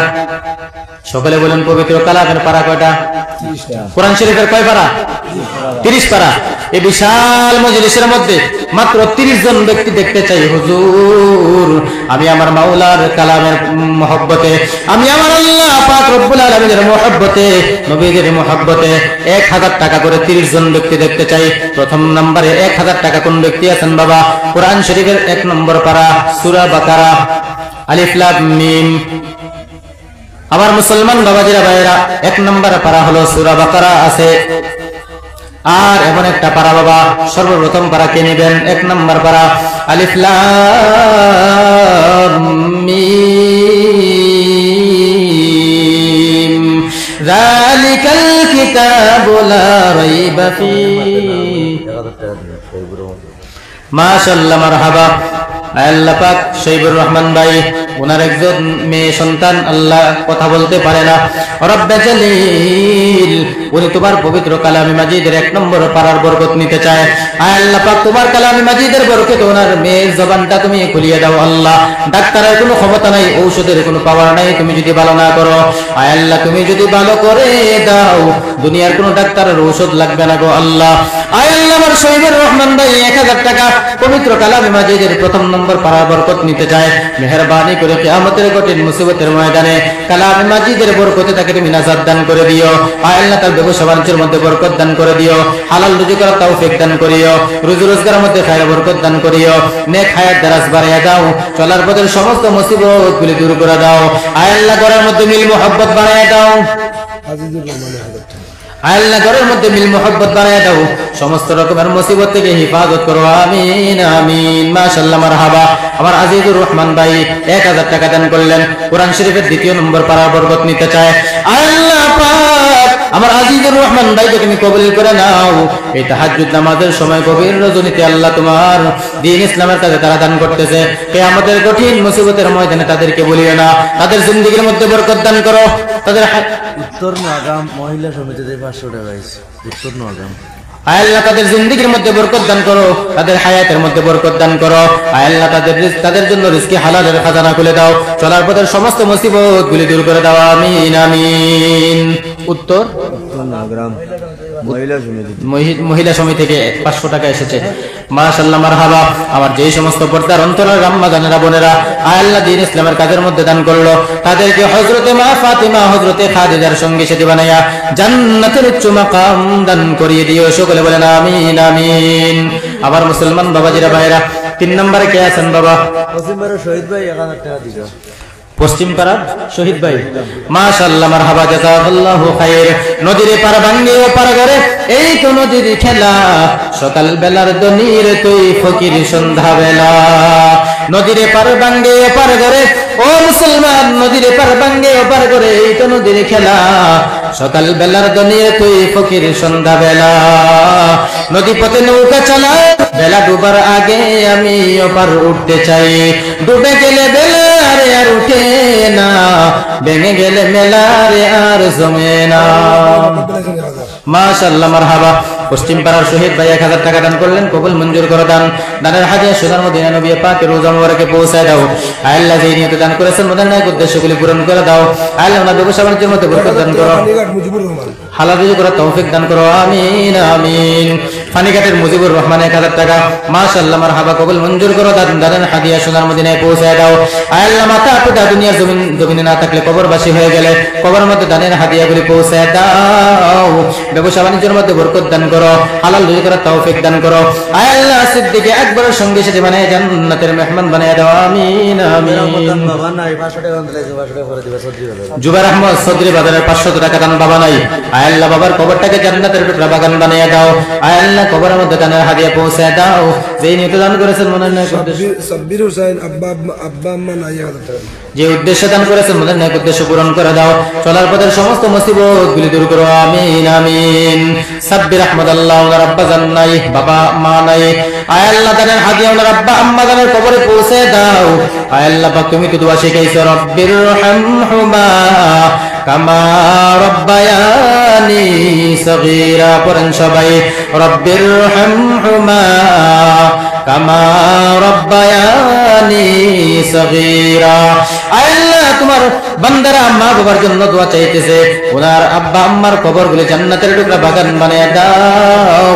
Speaker 1: সকলে বলেন পবিত্র কালামের পারা কয়টা? কোরআন শরীফের কয় পারা? 30 পারা। এই বিশাল মজলিসের মধ্যে মাত্র 30 জন ব্যক্তি দেখতে চাই। হুজুর, আমি আমার মাওলার কালামের মহব্বতে, আমি আমার আল্লাহ পাক রব্বুল আলামিনের মহব্বতে, নবীদের মহব্বতে 1000 টাকা করে 30 জন ব্যক্তি দেখতে চাই। প্রথম নম্বরে 1000 টাকা কোন ব্যক্তি আছেন বাবা? কোরআন শরীফের 1 নম্বর পারা সূরা বাকারা, আলিফ লাম মিম। আমার মুসলমান বাবাজিরা ভাইরা, 1 নম্বর পারা হলো সূরা বাকারা আছে। আর এমন একটা পারা বাবা, সর্বপ্রথম পারা কে নেবেন? 1 নম্বর পারা আলিফ লাম মিম, যালিকাল কিতাবু লা রাইবা ফীহি। মাশাআল্লাহ, মারহাবা। আল্লাহ পাক শহীদুর রহমান ভাই, ওনার একজন মেয়ে সন্তান, আল্লাহ কথা বলতে পারে না, রব্বে জলিল, উনি তোমার পবিত্র কালামে মাজিদের 1 নম্বর পারার বরকত নিতে চায়। আয় আল্লাহ পাক, তোমার কালামে মাজিদের বরকত ওনার মেয়ের জবানটা তুমি খুলিয়ে দাও। আল্লাহ, ডাক্তারের কোনো ক্ষমতা নাই, ঔষধের কোনো পাওয়ার নাই, তুমি যদি ভালো না করো, আয় আল্লাহ তুমি যদি ভালো করে দাও, দুনিয়ার কোনো ডাক্তারের ঔষধ লাগবে না গো আল্লাহ। আয় আল্লাহ, আমার শহীদুর রহমান ভাই 1000 টাকা পবিত্র কালামে মাজিদের 1 নম্বর পারার বরকত নিতে চায়। মেহেরবানি করে কিয়ামতের কঠিন মুসিবতের ময়দানে কালামে মাজিদের বরকতে তাকে তুমি নাজাত দান করে দিও। আয় আল্লাহ, তার ব্যবসা বাণিজ্যের মধ্যে বরকত দান করে দিও, হালাল রুজি করার তৌফিক দান করিও, রুজি রোজগারের মধ্যে খায়ের বরকত দান করিও, নেক হায়াত দারাজ বাড়িয়ে দাও, চলার পথের সমস্ত মুসিবত গুলি দূর করে দাও। আয় আল্লাহ, ঘরের মধ্যে মিল মোহাব্বত বাড়িয়ে দাও। আয় আল্লাহ, ঘরের মধ্যে মিল মোহাব্বত বাড়িয়ে দাও, সমস্ত রকমের মুসিবত থেকে হিফাজত করো। আমিন আমিন। মাশাআল্লাহ, মারহাবা। আমার আজিজুর রহমান ভাই 1000 টাকা দান করলেন, কোরআন শরীফের 2 নম্বর পারার বরকত নিতে চায়। আল্লাহ পাক আমার আজিজুর রহমান ভাইকে তুমি কবুল করে নাও। এই তাহাজ্জুদ নামাজের সময় গভীর রজনীতে আল্লাহ তোমার দ্বীন ইসলামের কাছে তারা দান করতেছে, কিয়ামতের কঠিন মুসিবতের ময়দানে তাদেরকে বলিও না, তাদের জিন্দেগীর মধ্যে বরকত দান করো। তাদের
Speaker 2: উত্তর নোয়াগাম মহিলা সমিতিতে 500 টাকা আছে। উত্তর নোয়াগাম,
Speaker 1: আয় আল্লাহ তাদের জিন্দেগীর মধ্যে বরকত দান করো, তাদের হায়াতের মধ্যে বরকত দান করো। আয় আল্লাহ তাদের জন্য রিজকে হালালের খাজানা খুলে দাও, চলার পথের সমস্ত মুসিবত গুলি দূর করে দাও। আমিন আমিন। উত্তর
Speaker 2: নোয়াগ্রাম
Speaker 1: মহিলা সমিতি থেকে 500 টাকা এসেছে। মাশাআল্লাহ, মারহাবা। আমার যেই সমস্ত পর্দার অন্তরের আম্মা জানেরা বোনেরা আয় আল্লাহ দ্বীন ইসলামের কাজের মধ্যে দান করলো, তাদেরকে হযরতে মা ফাতিমা, হযরতে খাদিজার সঙ্গী সাথী বানায়া জান্নাতের উচ্চ মাকাম দান করিয়ে দিও। সকলে বলেন আমিন আমিন। আবার মুসলমান বাবাজিরা ভাইরা, 3 নম্বরে কে আছেন বাবা?
Speaker 2: পশ্চিমবঙ্গের শহীদ ভাই 1000 টাকা দিল।
Speaker 1: পশ্চিম পাড়ার শহীদ ভাই, মাশাআল্লাহ, মারহাবা, জাযাকাল্লাহু খাইর। নদীর পার ভাঙ্গে ও পার করে, এই তো নদীর খেলা, সকাল বেলার দনির তুই ফকির সন্ধ্যা বেলা। নদীর পার ভাঙ্গে ও পার করে, ও মুসলমান, নদীর পার ভাঙ্গে ও পার করে, এই তো নদীর খেলা, সকাল বেলার দনির তুই ফকির সন্ধ্যা বেলা। নদী পথে নৌকা চালা, বেলা ডুবার আগে আমি ওপার উঠতে চাই, ডুবে গেলে বেলা রে আর উঠে না, ভেঙে গেলে মেলা রে আর জমে না। মাশাআল্লাহ, মারহাবা। পশ্চিম পাড়ার শহীদ ভাই 1000 টাকা দান করলেন, কবুল মঞ্জুর করো দান। দানের হাদিয়া সোনার মদিনা নবী পাকের রোজা মোবারকে পৌঁছায় দাও। আয় আল্লাহ, যেই নিয়তে দান করেছেন মদিনার উদ্দেশ্যগুলি পূরণ করে দাও। আয় আল্লাহ, আমার ব্যবসা বাণিজ্যের মধ্যে বরকত দান করো, হালাল রুজি করার তৌফিক দান করো। আমিন আমিন। ফানিকাটের মুজিবুর রহমান 1000 টাকা। মাশাআল্লাহ মারহাবা, কবুল মঞ্জুর করো। দানের হাদিয়া সোনার মদিনায় পৌঁছায় দাও। আয় আল্লাহ, মাতা পিতা দুনিয়ার জমিনে না থাকলে, কবরবাসী হয়ে গেলে, কবরের মধ্যে দানের হাদিয়াগুলি পৌঁছায় দাও। ব্যবসা বাণিজ্যের মধ্যে বরকত দান করো, হালাল রুজি করার তৌফিক দান করো। আয় আল্লাহ, সিদ্দিকে আকবরের সঙ্গে সাথে বানায় জান্নাতের মেহমান বানায় দাও। আমিন আমিন।
Speaker 2: বাবা নাই 500 টাকা দিলে 500 টাকা করে দিবা সবজি বাজার।
Speaker 1: জুবাইর আহমদ সদরি বাজারের 500 টাকা দান বাবা নাই। আয় আল্লাহ, বাবার কবরটাকে জান্নাতের টুকরা বাগান বানিয়ে দাও। আয় আল্লাহ, কবরের মধ্যে দানের হাদিয়া পৌঁছায় দাও। যেই নিয়ত দান করেছেন মনে নেক উদ্দেশ্য,
Speaker 3: সাব্বির হোসেন আব্বা আম্মা নাই 1000 টাকা।
Speaker 1: যে উদ্দেশ্যে দান করেছেন মনে নেক উদ্দেশ্য পূরণ করে দাও। চলার পথের সমস্ত মুসিবত গুলি দূর করো। আমিন আমিন। সাব্বির আহমদ আল্লাহ, ওনার আব্বা জান নাই, বাবা মা নাই। আয় আল্লাহ, দানের হাদিয়া ওনার আব্বা আম্মা জানের কবরে পৌঁছে দাও। আয় আল্লাহ পাক, তুমি তো দোয়া শিখাইছো, রব্বির রহমহুমা কামা রব্বায়ানি সগীরা। পড়েন সবাই, রব্বির রহমহুমা কামা রব্বায়ানি সগীরা। আয় আল্লাহ, তোমার বান্দারা মা বাবার জন্য দোয়া চাইতেছে, ওনার আব্বা আম্মার কবরগুলি জান্নাতের টুকরা বাগান বানিয়ে দাও।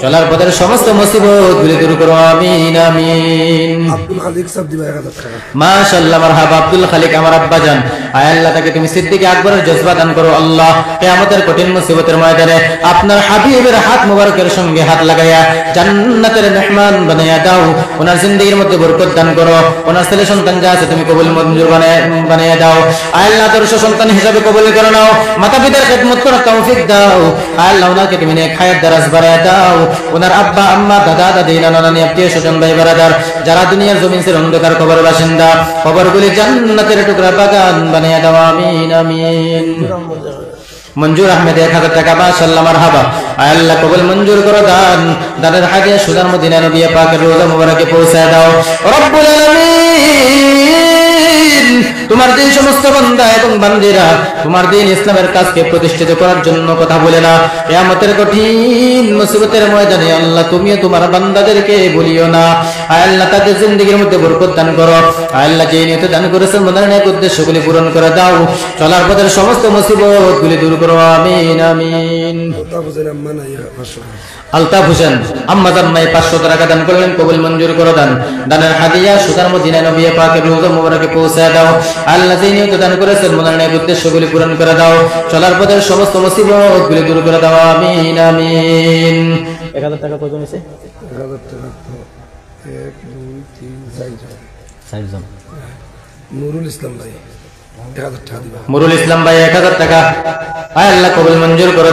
Speaker 1: চলার পথের সমস্ত মুসিবত গুলি দূর করো। আমিন আমিন।
Speaker 3: আব্দুল খালিক সাহেব দিবা 1000 টাকা।
Speaker 1: মাশাআল্লাহ মারহাবা, আব্দুল খালিক আমার আব্বা জান। আয় আল্লাহ, তাকে তুমি সিদ্দিকে আকবরের জজবা দান করো। আল্লাহ, কিয়ামতের কঠিন মুসিবতের ময়দানে আপনার হাবিবের হাত মোবারকের সঙ্গে হাত লাগাইয়া জান্নাতের মেহমান বানাইয়া দাও। ওনার জিন্দেগীর মধ্যে বরকত দান করো। ওনার ছেলে সন্তান যা আছে তুমি কবুল মঞ্জুর বানাইয়া দাও। আয় আল্লাহ, আদর্শ সন্তান হিসাবে কবুল করে নাও। মাতা পিতার খেদমত করার তৌফিক দাও। আয় আল্লাহ, ওনাকে তুমি নেক হায়াত দারাজ বাড়াইয়া দাও। ওনার আব্বা আম্মা দাদা দাদি নানা নানি আত্মীয় স্বজন ভাই বারাদার যারা দুনিয়ার জমিনের অন্ধকার কবরের বাসিন্দা, কবরগুলি জান্নাতের টুকরা বাগান বানিয়ে দাও। আমিন আমিন। মঞ্জুর আহমেদ 1000 টাকা। মাশাআল্লাহ মারহাবা। আয় আল্লাহ, কবুল মঞ্জুর করো। দানের হাদিয়া সুদার মদিনা নবী পাকের রোজা মুবারকে পৌঁছায় দাও। রব্বুল আলামিন, তোমার যে সমস্ত বান্দা এবং বান্দিরা তোমার দিন ইসলামের কাজকে প্রতিষ্ঠিত করার জন্য কথা বলে না, কিয়ামতের কঠিন মুসিবতের ময়দানে আল্লাহ তুমিও তোমার বান্দাদেরকে বলিও না। আয় আল্লাহ, তাদের জিন্দেগীর মধ্যে বরকত দান করো। আয় আল্লাহ, যে নিয়ত দান করেছেন মনের নেক উদ্দেশ্যগুলি পূরণ করে দাও। চলার পথের সমস্ত মুসিবতগুলি দূর করো। আমিন আমিন।
Speaker 3: আলতাফ হোসেন আম্মা নাই 500 টাকা।
Speaker 1: আলতাফ হোসেন আম্মা জান নাই 500 টাকা দান করলেন, কবুল মঞ্জুর করো। দানের হাদিয়া সুদার মদিনা নবী পাকের রওজা মুবারকে পৌঁছায় দাও। আল্লাহ, যে নিয়ত দান করেছেন মনের নেক উদ্দেশ্যগুলি পূরণ করে দাও। চলার পথের সমস্ত মুসিবতগুলি দূর করে দাও। আমিন আমিন। 1000 টাকা কয়জন হইছে?
Speaker 3: 1000 টাকা 1 2 3 4 জন।
Speaker 1: 4 জন।
Speaker 3: নুরুল ইসলাম ভাই 1000 টাকা দিবা।
Speaker 1: মুরুল ইসলাম ভাই 1000 টাকা। আয় আল্লাহ, কবুল মঞ্জুর করো।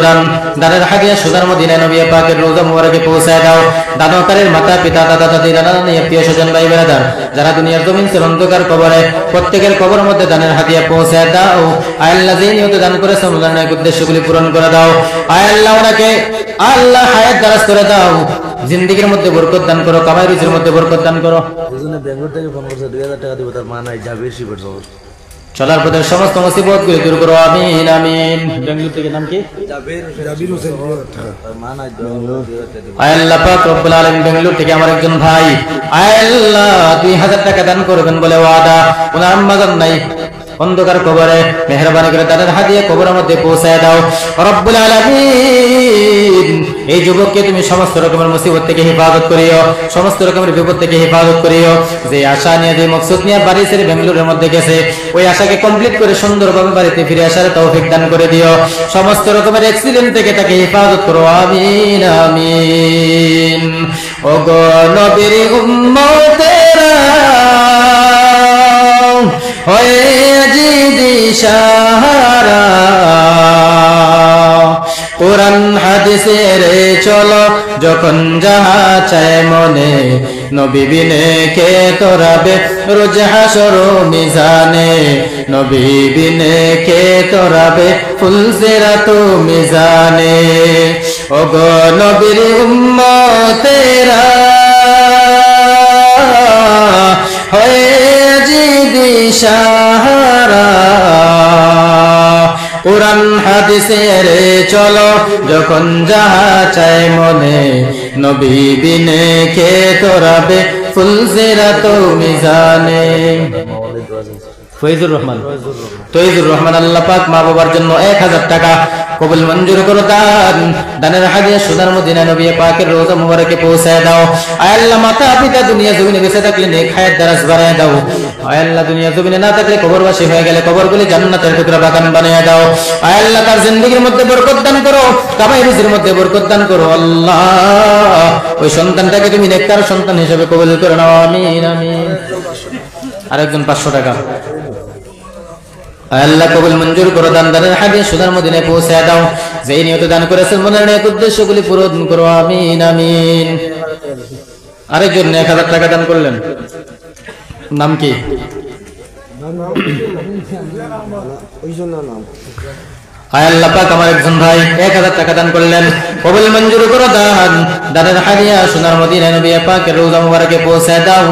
Speaker 1: দানের হাদিয়া সুদার মদিনা নবী পাকের রওজা মুবারকে পৌঁছায় দাও। দানকারীর মাতা পিতা দাদা দাদি নানা নানি আত্মীয় স্বজন ভাই বারাদার যারা দুনিয়ার জমিনের অন্ধকার কবরে, প্রত্যেকের কবরের মধ্যে দানের হাদিয়া পৌঁছায় দাও। আয় আল্লাহ, যে নিয়ত দান করেছে মনের নেক উদ্দেশ্যগুলি পূরণ করে দাও। আয় আল্লাহ, ওনাকে আল্লাহ হায়াত দারাজ করে দাও। জিন্দেগীর মধ্যে বরকত দান করো, কামাই রুজির মধ্যে বরকত দান করো।
Speaker 2: এজন্য বেঙ্গলোর থেকে ফোন করছে 2000 টাকা দিব, তার মা নাই, যাবে শিবের জগৎ।
Speaker 1: চলার পথের সমস্ত মুসিবতগুলি দূর করো। আমিন আমিন। বেঙ্গলুর থেকে নাম কি?
Speaker 3: জাবির হোসেন 2000 টাকা।
Speaker 2: তার মা নাই,
Speaker 1: আয় আল্লাহ পাক রব্বুল আলামিন, বেঙ্গলুর থেকে আমার একজন ভাই আয় আল্লাহ 2000 টাকা দান করবেন বলে ওয়াদা। ওনার আম্মা জান নাই, অন্ধকার কবরে, মেহেরবানি করে তাদের হাদিয়া কবরের মধ্যে পৌঁছায় দাও। রব্বুল আলামিন, এই যুবককে তুমি সমস্ত রকমের মুসিবত থেকে হেফাজত করিও, সমস্ত রকমের বিপদ থেকে হেফাজত করিও। যে আশা নিয়ে, যে মকসুদ নিয়ে বাড়ি ছেড়ে বেঙ্গলুরের মধ্যে গেছে, ওই আশাকে কমপ্লিট করে সুন্দরভাবে বাড়িতে ফিরে আসার তৌফিক দান করে দিও। সমস্ত রকমের অ্যাক্সিডেন্ট থেকে তাকে হেফাজত করো। আমিন আমিন। ওগো নবীর উম্মতেরা হয়ে জিদি সাহারা, কোরআন হাদিসের চলো যখন যাহা চায় মনে, নবী বিনে কে তোরাবে রোজ হাসর মিজানে, নবী বিনে কে তোরাবে ফুলসিরাত মিজানে। ওগো নবীর উম্মতেরা হয়ে জিদি সাহারা, কোরআন হাদিসের চলো যখন যাহা চায় মনে, নবী বিনে কে তোরাবে ফুলসিরাত মিজানে। ফয়জুর রহমান তৈজুর রহমান আল্লাহ পাক মা বাবার জন্য 1000 টাকা কবুল মঞ্জুর করো। দানের হাদিয়া সোনার মদিনা নবী পাকের রওজা মুবারকে পৌঁছায় দাও। আয় আল্লাহ মাতা পিতা দুনিয়া জমিনে বেঁচে থাকলে নেক হায়াত দারাজ বানায় দাও। আয় আল্লাহ দুনিয়া জমিনে না থাকলে কবরবাসী হয়ে গেলে কবরগুলি জান্নাতের টুকরা বাগান বানিয়ে দাও। আয় আল্লাহ তার জিন্দেগীর মধ্যে বরকত দান করো, কামাই রুজির মধ্যে বরকত দান করো। আল্লাহ ওই সন্তানটাকে তুমি নেককার সন্তান হিসেবে কবুল করে নাও, আমিন আমিন। আরেকজন 500 টাকা আল্লাহ কবুল মঞ্জুর করো। দানের হাদিয়া সোনার মদিনায় পৌঁছে দাও। যেই নিয়ত দান করেছেন মনের নেক উদ্দেশ্যগুলি পূরণ করো, আমিন আমিন। আরেকজন 1000 টাকা দান করলেন, নাম কি? আয় আল্লাহ পাক আমার একজন ভাই 1000 টাকা দান করলেন, কবুল মঞ্জুর করো। দানের হাদিয়া সোনার মদিনায় নবী পাকের রওজা মুবারকে পৌঁছে দাও।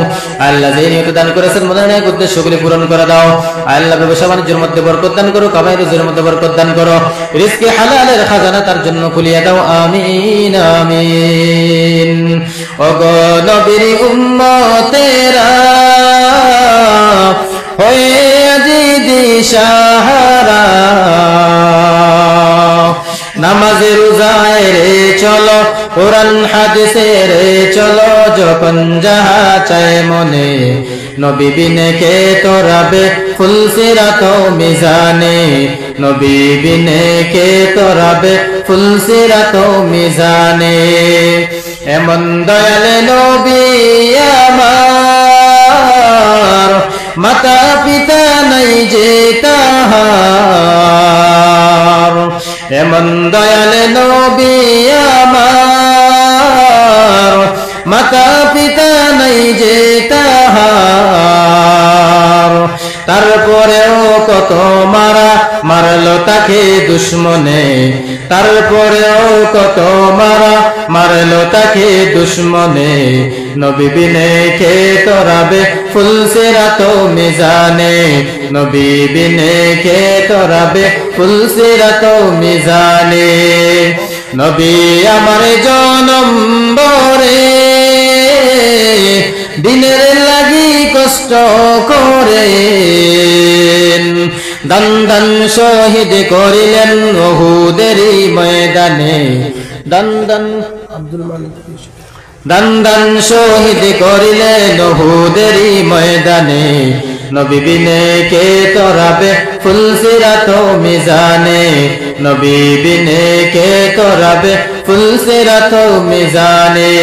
Speaker 1: আল্লাহ যেই নিয়ত দান করেছেন মনের নেক উদ্দেশ্যগুলি পূরণ করে দাও। আল্লাহ ব্যবসা বাণিজ্যের মধ্যে বরকত দান করো, কামাই রুজির মধ্যে বরকত দান করো, রিজকে হালালের খাজানা তার জন্য খুলিয়ে দাও, আমিন আমিন। ওগো নবীর উম্মতেরা হয়ে আজি দিশাহারা, নামাজে রোজায় রে চলো, কোরআন হাদিসে রে চলো, যখন যাহা চায় মনে, নবী বিনে কে তোরাবে ফুলসিরাত মিজানে, নবী বিনে কে তোরাবে ফুলসিরাত মিজানে। এমন দয়াল নবী আমার, মাতা পিতা নাই যে তাহার, এমন দয়াল নবী আমার, মাতা পিতা নাই যে তাহার, তারপরেও কত মারা মারলো তাকে দুশ্মনে, তারপরেও কত মারা মারলো তাকে দুশ্মনে, নবী বিনে কে তোরাবে ফুলসিরাত মিজানে, নবী বিনে কে তোরাবে ফুলসিরাত মিজানে। নবী আমার জনম বরে দিনের লাগি কষ্ট করে, দান দান শহীদ করিলেন উহুদেরই ময়দানে, দান দান
Speaker 3: আব্দুল মালিক
Speaker 1: দান দান শহীদ করিলেন উহুদেরই ময়দানে, নবী বিনে কে তোরাবে ফুলসিরাত মিজানে, নবী বিনে কে তোরাবে ফুলসিরাত মিজানে।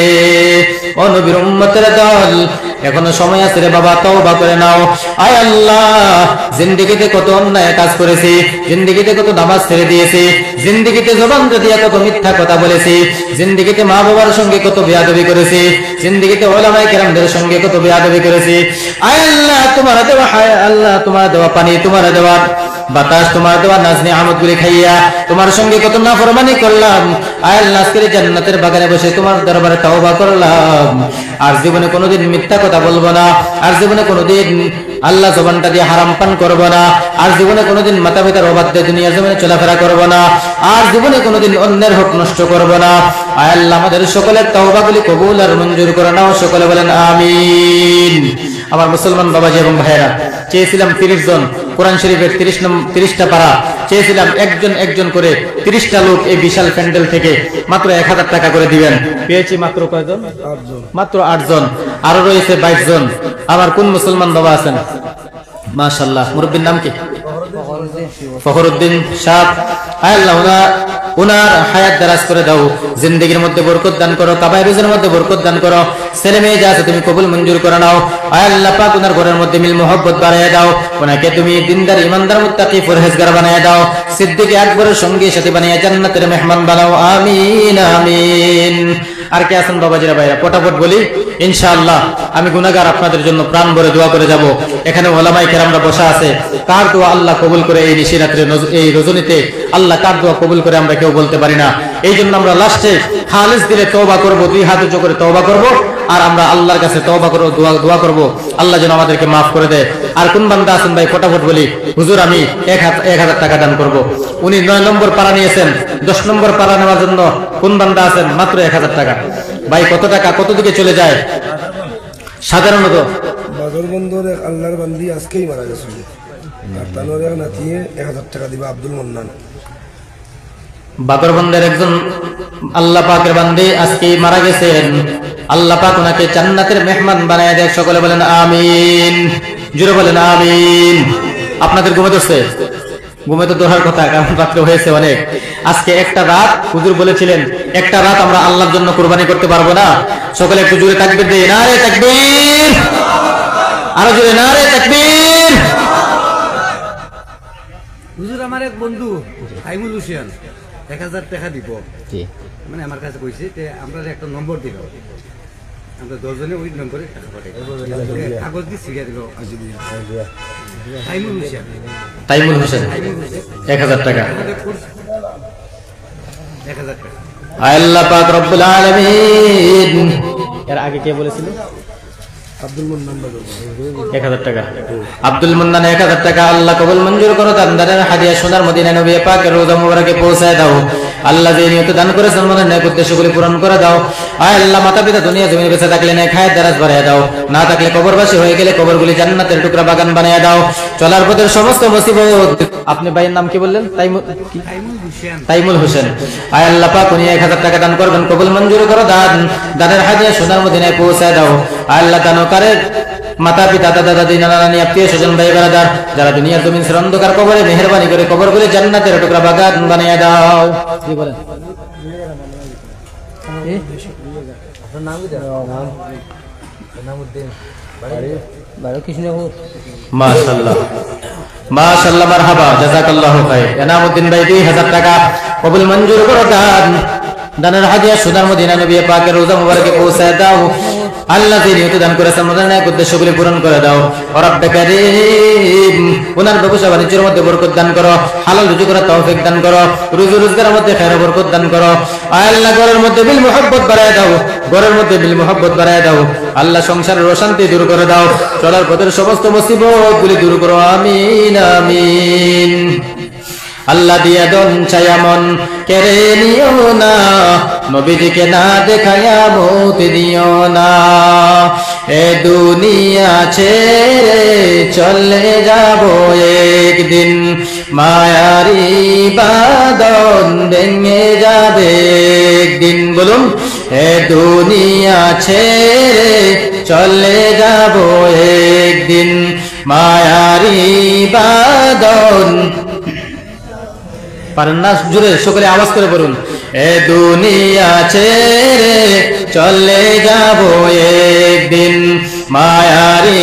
Speaker 1: ও নবীর উম্মতের দল, এখনো সময় আছে রে বাবা, তওবা করে নাও। আয় আল্লাহ জিন্দেগিতে কত অন্যায় কাজ করেছি, জিন্দেগিতে কত নামাজ ছেড়ে দিয়েছি, জিন্দেগিতে জবান দিয়ে কত মিথ্যা কথা বলেছি, জিন্দেগিতে মা বাবার সঙ্গে কত বেয়াদবি করেছি, জিন্দেগিতে ওলামায়ে কেরামদের সঙ্গে কত বেয়াদবি করেছি। আয় আল্লাহ তোমার দেওয়া, হায় আল্লাহ তোমার দেওয়া পানি, তোমার দেওয়া বাতাস, তোমার দেওয়া নাজ নিয়ামত গুলি খাইয়া তোমার সঙ্গে কত নাফরমানি করলাম। আয় আল্লাহ আজকের জান্নাতের বাগানে বসে তোমার দরবারে তওবা করলাম। আর জীবনে কোনোদিন মিথ্যা কথা বলবো না, আর জীবনে কোনোদিন আল্লাহ জবানটা দিয়ে হারাম পান করবো না, আর জীবনে কোনোদিন মাতা পিতার অবাধ্যে দুনিয়া জমিনে চলাফেরা করবো না, আর জীবনে কোনোদিন অন্যের হক নষ্ট করবো না। আয় আল্লাহ আমাদের সকলের তওবাগুলি কবুল আর মঞ্জুর করে নাও, সকলে বলেন আমিন। আমার মুসলমান বাবাজি এবং ভাইয়েরা, চেয়েছিলাম 30 জন কোরআন শরীফের 30টা পারা, চেয়েছিলাম একজন একজন করে 30টা লোক এই বিশাল প্যান্ডেল থেকে মাত্র 1000 টাকা করে দিবেন। পেয়েছি মাত্র কয়জন? মাত্র 8 জন। আরো রয়েছে 22 জন। আমার কোন মুসলমান বাবা আছেন? মাশাআল্লাহ। মুরব্বির নাম কি? ফখরুদ্দিন সাহেব। আয় আল্লাহ উনার হায়াত দারাজ করে দাও, জিন্দেগির মধ্যে বরকত দান করো, কাবায় রুজির মধ্যে বরকত দান করো, ছেলে মেয়ে যা আছে তুমি কবুল মঞ্জুর করে নাও। আয় আল্লাহ পাক উনার ঘরের মধ্যে মিল মোহব্বত বাড়ায় দাও, ওনাকে তুমি দিনদার ইমানদার মুত্তাকি পরহেজগার বানায় দাও, সিদ্দিক আকবরের সঙ্গী সাথী বানিয়ে জান্নাতের মেহমান বানাও, আমিন আমিন। আর কে আছেন বাবাজিরা ভাইরা? পটাপট বলি ইনশাআল্লাহ। আমি গুনাহগার, আপনাদের জন্য প্রাণ ভরে দোয়া করে যাব। এখানে ওলামায়ে কেরামরা বসা আছে, কার দোয়া আল্লাহ কবুল করে এই নিশিরাত্রে এই রজনীতে আল্লাহ কার দোয়া কবুল করে আমরা কেউ বলতে পারি না। এই জন্য আমরা লাস্টে খালিস দিলে তওবা করব, 2 হাত উঁচু করে তওবা করব, আর আমরা আল্লাহর কাছে তওবা করব, দোয়া করব আল্লাহ যেন আমাদেরকে মাফ করে দেয়। আর কোন বান্দা আছেন ভাই ফটাফট বলি, হুজুর আমি 1000 টাকা দান করব। উনি 9 নম্বর পারা নিয়েছেন, 10 নম্বর পারা নেওয়ার জন্য কোন বান্দা আছেন? মাত্র 1000 টাকা। ভাই কত টাকা কত দিকে চলে যায় সাধারণত?
Speaker 3: বাগরবন্দর এক আল্লাহর বান্দি আজকেই মারা গেছে, আর তানোর এক নাতি 1000 টাকা দিবা আব্দুল মান্নান।
Speaker 1: বাকরবন্দের একজন আল্লাহ পাকের বান্দে আজকে মারা গেছেন, আল্লাহ পাক ওনাকে জান্নাতের মেহমান বানায় দেয়। সকলে বলেন আমিন, জোরে বলেন আমিন। আপনাদের ঘুমে ধরছে? ঘুমে তো ধরার কথা, কারণ রাত্রে হয়েছে অনেক। আজকে একটা রাত হুজুর বলেছিলেন একটা রাত আমরা আল্লাহর জন্য কুরবানি করতে পারবো না। সকলে একটু জোরে তাকবীর দেই, নারে তাকবীর, আরো জোরে নারে তাকবীর।
Speaker 4: হুজুর আমার এক বন্ধু আইমুল হোসেন 1000 টাকা দিব, মানে আমার কাছে কইছে যে আমরা একটা নম্বর দিব, আমরা 10 জনে ওই নম্বরে টাকা পাঠাই, কাগজ দিয়ে সিরিয়া দিল। আইমুল হোসেন,
Speaker 1: তাইমুল হোসেন 1000 টাকা।
Speaker 4: 1000 টাকা।
Speaker 1: আল্লাহ পাক রব্বুল আলামিন। এর আগে কে বলেছিল?
Speaker 3: আব্দুল মান্নান বাজার
Speaker 1: 1000 টাকা। আব্দুল মান্নান 1000 টাকা আল্লাহ কবুল মঞ্জুর করো। দানের হাদিয়া সোনার মদিনা নবী পাকের রওজা মুবারকে পৌঁছায় দাও। আল্লাহ যে নিয়ত দান করেছেন মনের ন্যায় উদ্দেশ্যগুলি পূরণ করে দাও। আয় আল্লাহ মাতা পিতা দুনিয়া জমিনে বেঁচে থাকলে নেক হায়াত দারাজ বাড়ায় দাও, না থাকলে কবরবাসী হয়ে গেলে কবরগুলি জান্নাতের টুকরা বাগান বানিয়ে দাও। চলার পথের সমস্ত মুসিবত। আপনি ভাইয়ের নাম কি বললেন? তাইমুল হোসেন। আয় আল্লাহ পাক উনি 1000 টাকা দান করবেন, কবুল মঞ্জুর করো। দানের হাদিয়া সোনার মদিনায় পৌঁছায় দাও। আয় আল্লাহ দানকারের মাতা পিতা দাদা দাদি নানা নানি আত্মীয় স্বজন ভাই বেড়াদার যারা দুনিয়ার জমিন ছেড়ে অন্ধকার কবরে মেহেরবানি করে কবরগুলি জান্নাতের টুকরা বাগান বানিয়ে দাও। কি বলেন?
Speaker 2: আপনার নাম কি? নামউদ্দিন বাড়ি কৃষ্ণপুর।
Speaker 1: মাশাআল্লাহ মাশাআল্লাহ, মারহাবা, জাযাকাল্লাহু খাইর। এনামউদ্দিন ভাই 2000 টাকা কবুল মঞ্জুর করো। দানের হাদিয়া সোনার মদিনা নবী পাকের রওজা মুবারকে পৌঁছায় দাও। আল্লাহ যে নিয়ত দান করেছেন মনের ন্যায় উদ্দেশ্যগুলি পূরণ করে দাও। রব্বে কারীম ওনার ব্যবসা বাণিজ্যের মধ্যে বরকত দান করো, হালাল রুজি করার তৌফিক দান করো, রুজি রোজগারের মধ্যে খায়র বরকত দান করো। আল্লাহ ঘরের মধ্যে বিল মুহাব্বত বাড়ায় দাও, ঘরের মধ্যে বিল মুহাব্বত বাড়ায় দাও। আল্লাহ সংসারের অশান্তি দূর করে দাও, চলার পথের সমস্ত মুসিবত গুলি দূর করো। আমিন আমিন। আল্লাহ দিয়া দন ছায়া মন কেড়ে নিও না, নবীজিকে না দেখায়া মৌত দিও না। এ দুনিয়া ছেড়ে চলে যাব একদিন, মায়ারি বাঁধন ভেঙে যাবে একদিন। বলুন, এ দুনিয়া ছেড়ে চলে যাব একদিন, মায়ারি বাঁধন। পারেন না? জোরে সকলে আওয়াজ করে বলুন, এ দুনিয়া ছেড়ে চলে যাব একদিন, মায়ারি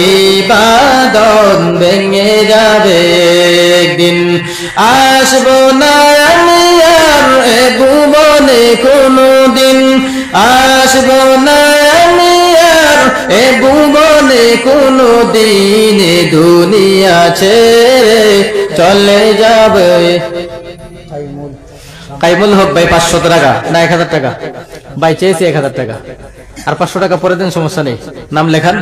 Speaker 1: বাঁধন ভেঙে যাবে একদিন। আসবো না আমি আর এ ভুবনে কোনোদিন, আসবো না আমি আর এ ভুবনে কোনোদিন, এ দুনিয়া ছেড়ে চলে যাবে। কাইমুল হক ভাই 500 টাকা না 1000 টাকা ভাই চেয়েছি, 1000 টাকা আর 500 টাকা পরে দেন, সমস্যা নেই। নাম লেখান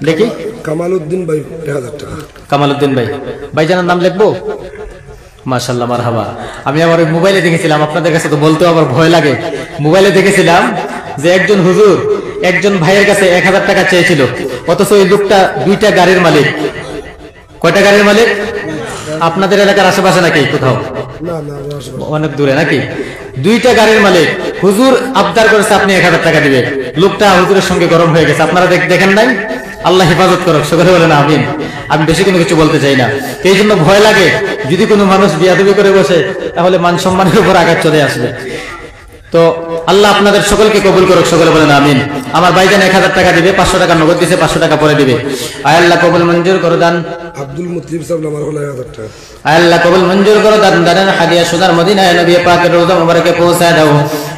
Speaker 1: দেখি।
Speaker 3: কামালউদ্দিন ভাই 1000 টাকা।
Speaker 1: কামালউদ্দিন ভাই, ভাইজানের নাম লিখবো? মাশাআল্লাহ, মারহাবা। আমি আমার মোবাইলে দেখেছিলাম, আপনাদের কাছে তো বলতেও আমার ভয় লাগে। মোবাইলে দেখেছিলাম যে একজন হুজুর একজন ভাইয়ের কাছে 1000 টাকা চেয়েছিল, অথচ ওই লোকটা 2টা গাড়ির মালিক। কয়টা গাড়ির মালিক? আপনাদের এলাকার আশেপাশে নাকি কোথাও?
Speaker 3: না না,
Speaker 1: অনেক দূরে নাকি? 2টা গাড়ির মালিক। হুজুর আবদার করেছে আপনি 1000 টাকা দিবে, লোকটা হুজুরের সঙ্গে গরম হয়ে গেছে। আপনারা দেখেন নাই? আল্লাহ হেফাজত করুক, সকলে বলেন আমিন। আমি বেশি কোনো কিছু বলতে চাই না, এই জন্য ভয় লাগে যদি কোনো মানুষ বিয়াদবি করে বসে তাহলে মান সম্মানের উপর আঘাত চলে আসবে। তো আল্লাহ আপনাদের সকলকে কবুল করুক, সকলে বলেন আমিন। আমার ভাইজান 1000 টাকা দিবে, 500 টাকা নগদ দিছে, 500 টাকা পরে দিবে। আয় আল্লাহ কবুল মঞ্জুর করো দান।
Speaker 3: আব্দুল মুতলিব সাহেব নামার হলো 1000 টাকা।
Speaker 1: আয় আল্লাহ কবুল মঞ্জুর করো দান। দানের হাদিয়া সোনার মদিনায় নবী পাকের রওজা মুবারকে পৌঁছায় দাও।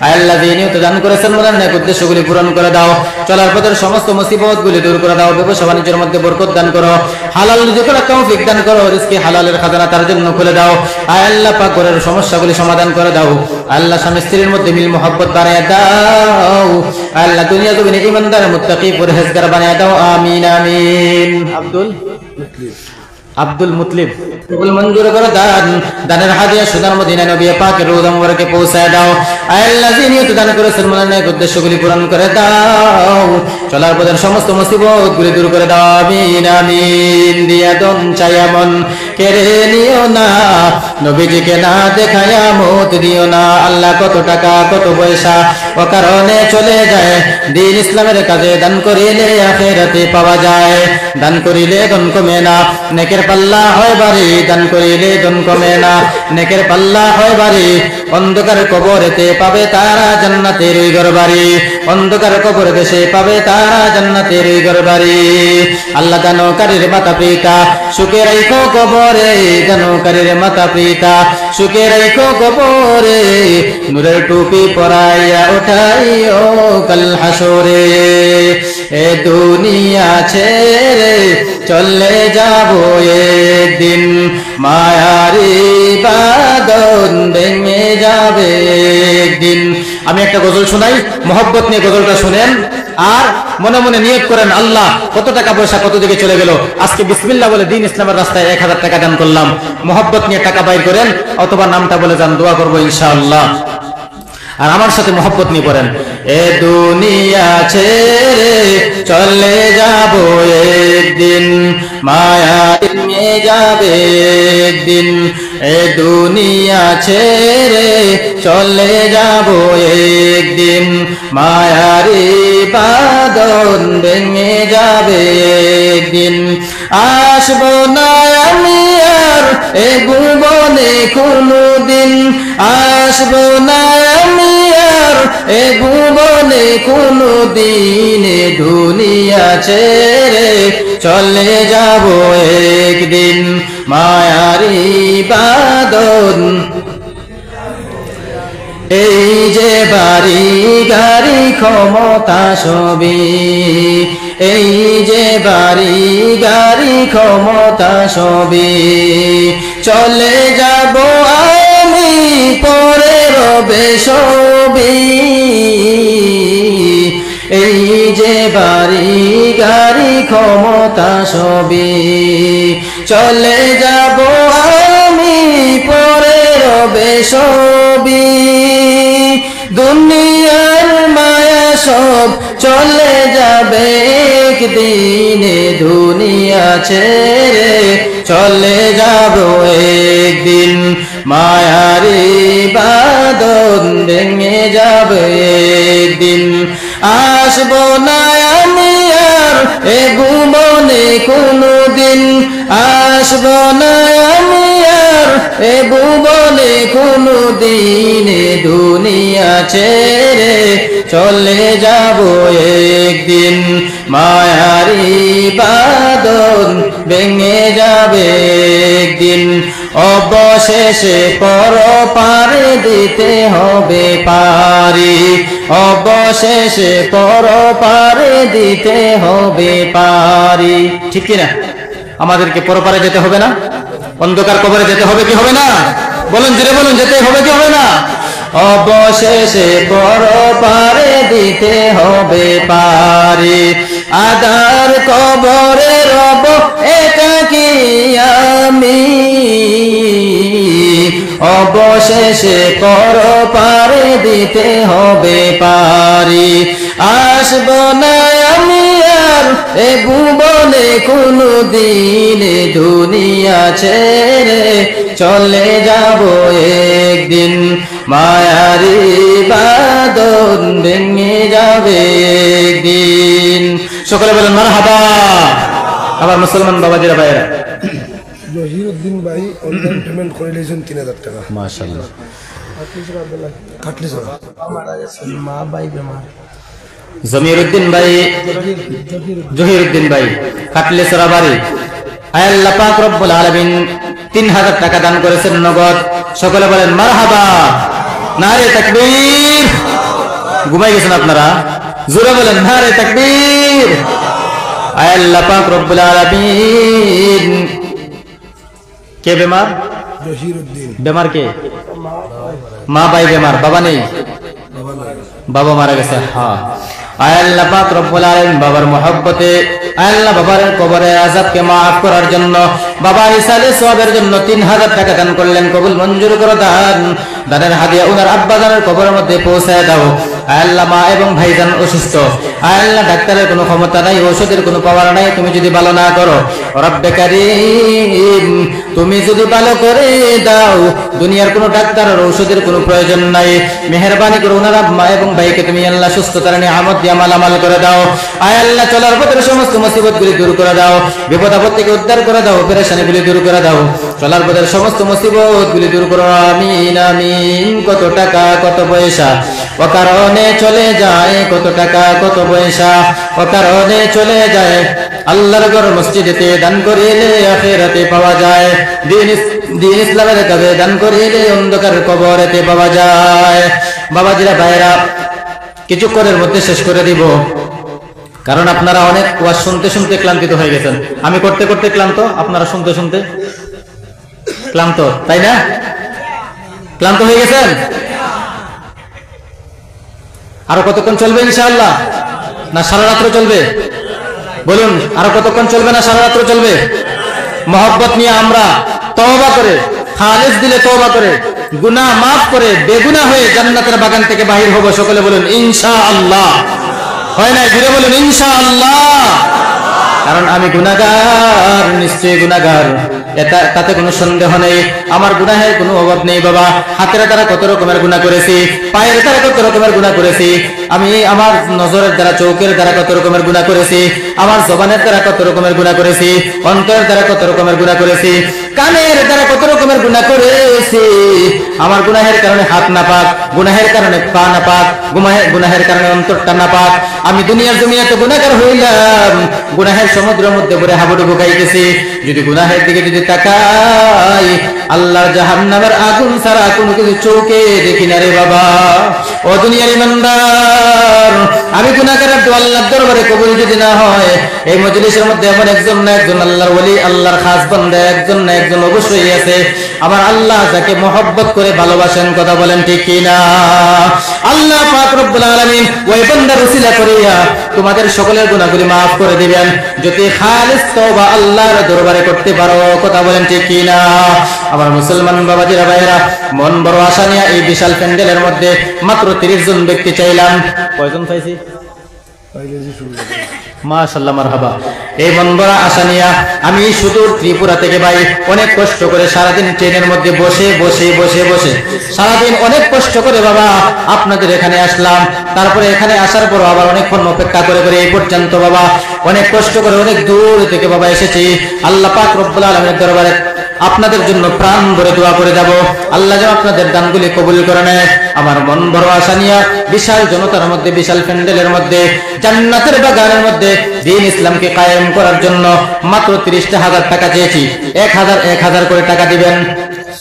Speaker 1: আয় আল্লাহ যে নিয়ত দান করেছেন মনের ন্যায় উদ্দেশ্যগুলি পূরণ করে দাও, চলার পথের সমস্ত মুসিবতগুলি দূর করে দাও, ব্যবসা বাণিজ্যের মধ্যে বরকত দান করো, হালাল রুজি করার তৌফিক দান করো, রিজকে হালালের খাজানা তার জন্য খুলে দাও। আয় আল্লাহ পাক ঘরের সমস্যাগুলি সমাধান করে দাও। আল্লাহ স্বামী স্ত্রীর মধ্যে মিল মোহাব্বত বাড়ায় দাও। আল্লাহ দুনিয়া জমিনে ঈমানদার মুত্তাকি পরহেজগার বানায় দাও। আমিন আমিন। আব্দুল আব্দুল মুতলিব কবুল মঞ্জুর করে দান, দানের হাদিয়া সুদান মদিনা নবী পাকের রওজা মুবারকে পৌঁছায় দাও। আয় আল্লাহ যিনি এত দান করেছেন মনের উদ্দেশ্যগুলি পূরণ করে দাও, চলার পথের সমস্ত মুসিবত গুলি দূর করে দাও। আমিন আমিন। দিয়া দন চাইয়া মন কেড়ে নিও না, নবীজিকে না দেখায়া মত দিও না। আল্লাহ কত টাকা কত পয়সা ও কারণে চলে যায়, দিন ইসলামের কাজে দান করিলে আখিরাতে পাওয়া যায়। দান করিলে ধন কমে না, নেকের পাল্লা হয় ভারী। দান করিলে ধন কমে না, নেকের পাল্লা হয় ভারী। অন্ধকার কবরেতে পাবে তারা জান্নাতের ওই ঘর বাড়ি, অন্ধকার কবরেতে সে পাবে তারা জান্নাতের ওই ঘর বাড়ি। আল্লাহ দানকারীর মাতা পিতা সুখে রাখো কবরে, দানকারীর মাতা পিতা সুখে রাখো কবরে। নূরের টুপি পরাইয়া উঠাইও কাল হাসরে। এ দুনিয়া ছেড়ে চলে যাব একদিন, মায়ারি বাঁধন ভেঙে যাবে একদিন। আমি একটা গজল শোনাই, মহব্বত নিয়ে গজলটা শুনেন আর মনে মনে নিয়ত করেন, আল্লাহ কত টাকা পয়সা কত দিকে চলে গেল, আজকে বিসমিল্লাহ বলে দিন ইসলামের রাস্তায় 1000 টাকা দান করলাম। মহব্বত নিয়ে টাকা বাইর করেন অথবা নামটা বলে যান, দোয়া করবো ইনশাআল্লাহ। আর আমার সাথে মহব্বত নিয়ে পড়েন, এ দুনিয়া ছেড়ে চলে যাব একদিন, মায়া ভেঙে যাবে একদিন। এ দুনিয়া ছেড়ে চলে যাব একদিন, মায়ারি বাঁধন ভেঙে যাবে একদিন। আসবো না আমি আর এ ভুবনে কোনদিন, আসবো না আমি আর এ ভুবনে কোনদিন। এ দুনিয়া ছেড়ে চলে যাব একদিন, মায়ারি বাঁধন। এই যে বাড়ি গাড়ি ক্ষমতা সবই, এই যে বাড়ি গাড়ি ক্ষমতা সবই, চলে যাব আমি পরে রবে সবই। এই যে বাড়ি গাড়ি ক্ষমতা সবই, চলে যাব আমি পরে রবে সবই। দুনিয়ার মায়া সব চলে যাবে একদিন, দুনিয়া ছেড়ে চলে যাব একদিন, মায়ারি বাঁধন ভেঙে যাবে একদিন। আসবো না আমি আর এ ভুবনে কোনদিন, আসবো না আমি আর এ ভুবনে কোনদিন। দুনিয়া ছেড়ে চলে যাব একদিন, মায়ারি বাঁধন ভেঙে যাবে একদিন। অবশেষে পরপারে দিতে হবে পারি, অবশেষে পরপারে দিতে হবে পারি। ঠিক কিনা? আমাদেরকে পরপারে যেতে হবে না? অন্ধকার কবরে যেতে হবে কি হবে না? বলুন, জোরে বলুন, যেতে হবে কি হবে না? অবশেষে পরপারে দিতে হবে পারি, আদার কবরে রব একাকী আমি। অবশেষে পরপারে দিতে হবে পারি, আসবো না আমি আর এ ভুবনে কোনদিন। দুনিয়া ছেড়ে চলে যাব একদিন, মায়ারি বাঁধন ভেঙে যাবে একদিন। সকলে বলেন মারহাবা। আবার মুসলমান বাবাজিরা ভাইরা,
Speaker 3: জহিরুদ্দিন ভাই অনলাইন পেমেন্ট করে দিয়েছেন 3000 টাকা।
Speaker 1: মাশাআল্লাহ।
Speaker 3: কাটলি সরা
Speaker 2: মা ভাই বেমার,
Speaker 1: জমিরুদ্দিন ভাই, জহিরুদ্দিন ভাই কাটলে সরাবাড়ি। আয় আল্লাহ পাক রব্বুল আলামিন 3000 টাকা দান করেছেন নগদ। সকলে বলেন মারহাবা, নারে তাকবীর। ঘুমাই গেছেন আপনারা? জোরে বলেন নারে তাকবীর। আয় আল্লাহ পাক রব্বুল আলামিন। কে বেমার?
Speaker 3: জহিরুদ্দিন।
Speaker 1: বেমার কে? মা ভাই বেমার, বাবা নেই? বাবা মারা গেছে। হ্যাঁ, আয় আল্লাহ পাক রব্বুল আলামিন বাবার মহব্বতে, আয় আল্লাহ বাবার কবরে আযাবকে মাফ করার জন্য বাবা ইসালে সওয়াবের জন্য 3000 টাকা দান করলেন, কবুল মঞ্জুর করো দান। দানের হাদিয়া উনার আব্বা জানের কবরের মধ্যে পৌঁছায় দাও। আল্লাহ মা এবং ভাইজান অসুস্থ, আল্লাহ ডাক্তারের কোনো ক্ষমতা নাই, ঔষধের কোনো পাওয়ার নাই, তুমি যদি ভালো না করো রব্বে কারীম তুমি যদি ভালো করে দাও, দুনিয়ার কোনো ডাক্তারের ঔষধের কোনো প্রয়োজন নাই। মেহেরবানি করে ওনার মা এবং ভাইকে তুমি আল্লাহ সুস্থতার নিয়ামত দিয়ে মালামাল করে দাও। আয় আল্লাহ চলার পথের সমস্ত মুসিবতগুলি দূর করে দাও, বিপদ আপদ থেকে উদ্ধার করে দাও, পেরেশানিগুলি দূর করে দাও, চলার পথের সমস্ত মুসিবতগুলি দূর করো। আমিন আমিন। কত টাকা কত পয়সা অকারণে চলে যায়, কত টাকা কত পয়সা অকারণে চলে যায়, আল্লাহর ঘর মসজিদেতে দান করিলে আখিরাতে পাওয়া যায়, দিন ইসলামের কাজে দান করিলে অন্ধকার কবরেতে পাওয়া যায়। বাবাজিরা ভাইরা, কিছুক্ষণের মধ্যে শেষ করে দিব, কারণ আপনারা অনেক ওয়াজ শুনতে শুনতে ক্লান্তিত হয়ে গেছেন। আমি করতে করতে ক্লান্ত, আপনারা শুনতে শুনতে ক্লান্ত, তাই না? ক্লান্ত হয়ে গেছেন? আরো কতক্ষণ চলবে ইনশাআল্লাহ? না সারা রাত্র চলবে? বলুন, আরো কতক্ষণ চলবে না সারা রাত্র চলবে? মহব্বত নিয়ে আমরা তওবা করে, খালিস দিলে তওবা করে, গুনাহ মাফ করে বেগুনাহ হয়ে জান্নাতের বাগান থেকে বাহির হব। সকলে বলুন ইনশাআল্লাহ। হয় না? ঘুরে বলুন ইনশাআল্লাহ। কারণ আমি গুনাহগার, নিশ্চয়ই গুনাহগার, তাতে কোনো সন্দেহ নেই। আমার গুনাহের কোনো অভাব নেই বাবা। হাতের দ্বারা কত রকমের গুনাহ করেছি, পায়ের দ্বারা কত রকমের গুনাহ করেছি, আমি আমার নজরের দ্বারা, চোখের দ্বারা কত রকমের গুনাহ করেছি, আমার জবানের দ্বারা কত রকমের গুনাহ করেছি, অন্তরের দ্বারা কত রকমের গুনাহ করেছি, কানের দ্বারা কত রকমের গুনাহ করেছি। আমার গুনাহের কারণে হাত নাপাক, গুনাহের কারণে পা নাপাক, গুনাহের কারণে অন্তরটা নাপাক। আমি দুনিয়ার জমিনে তো গুনাহগার হইলাম, গুনাহের সমুদ্রের মধ্যে পড়ে হাবুডুবু খাইতেছি। যদি গুনাহের দিকে যদি তাকাই, আল্লাহর জাহান্নামের আগুন ছাড়া কোনো কিছু চোখে দেখি না রে বাবা। ও দুনিয়ার ইমানদার, আমি গুনাহগারের দোয়া আল্লাহর দরবারে কবুল যদি না হয়, এই মজলিসের মধ্যে এমন একজন না একজন আল্লাহর ওলি, আল্লাহর খাস বান্দা একজন না একজন অবশ্যই আছে। আমার আল্লাহ যাকে মহব্বত করে ভালোবাসেন, কথা বলেন ঠিক কি না? আল্লাহ পাক রব্বুল আলামিন ওই বান্দার উসিলা করিয়া তোমাদের সকলের গুনাহগুলি maaf করে দিবেন, যদি খালিস তওবা আল্লাহর দরবারে করতে পারো, কথা বলেন ঠিক কি না? আমার মুসলমান বাবাজিরা ভাইরা, মন বড় আশা নিয়ে এই বিশাল প্যান্ডেলের মধ্যে মাত্র 30 জন ব্যক্তি চাইলাম। কয়জন পাইছি? মাশাআল্লাহ, মারহাবা। এই মন বড় আশা নিয়ে আমি সুদূর ত্রিপুরা থেকে ভাই অনেক কষ্ট করে সারাদিন ট্রেনের মধ্যে বসে বসে বসে বসে সারাদিন অনেক কষ্ট করে বাবা আপনাদের এখানে আসলাম। তারপরে এখানে আসার পর আবার অনেকক্ষণ অপেক্ষা করে করে এই পর্যন্ত বাবা অনেক কষ্ট করে অনেক দূর থেকে বাবা এসেছি। আল্লাহ পাক রব্বুল আলামিনের দরবারে আপনাদের জন্য প্রাণ ভরে দোয়া করে যাব, আল্লাহ যেন আপনাদের দানগুলি কবুল করে নেয়। আমার মন বড় আশা নিয়ে বিশাল জনতার মধ্যে, বিশাল প্যান্ডেলের মধ্যে, জান্নাতের বাগানের মধ্যে দ্বীন ইসলামকে কায়েম করার জন্য মাত্র 30,000 টাকা চেয়েছি। 1000 করে টাকা দিবেন।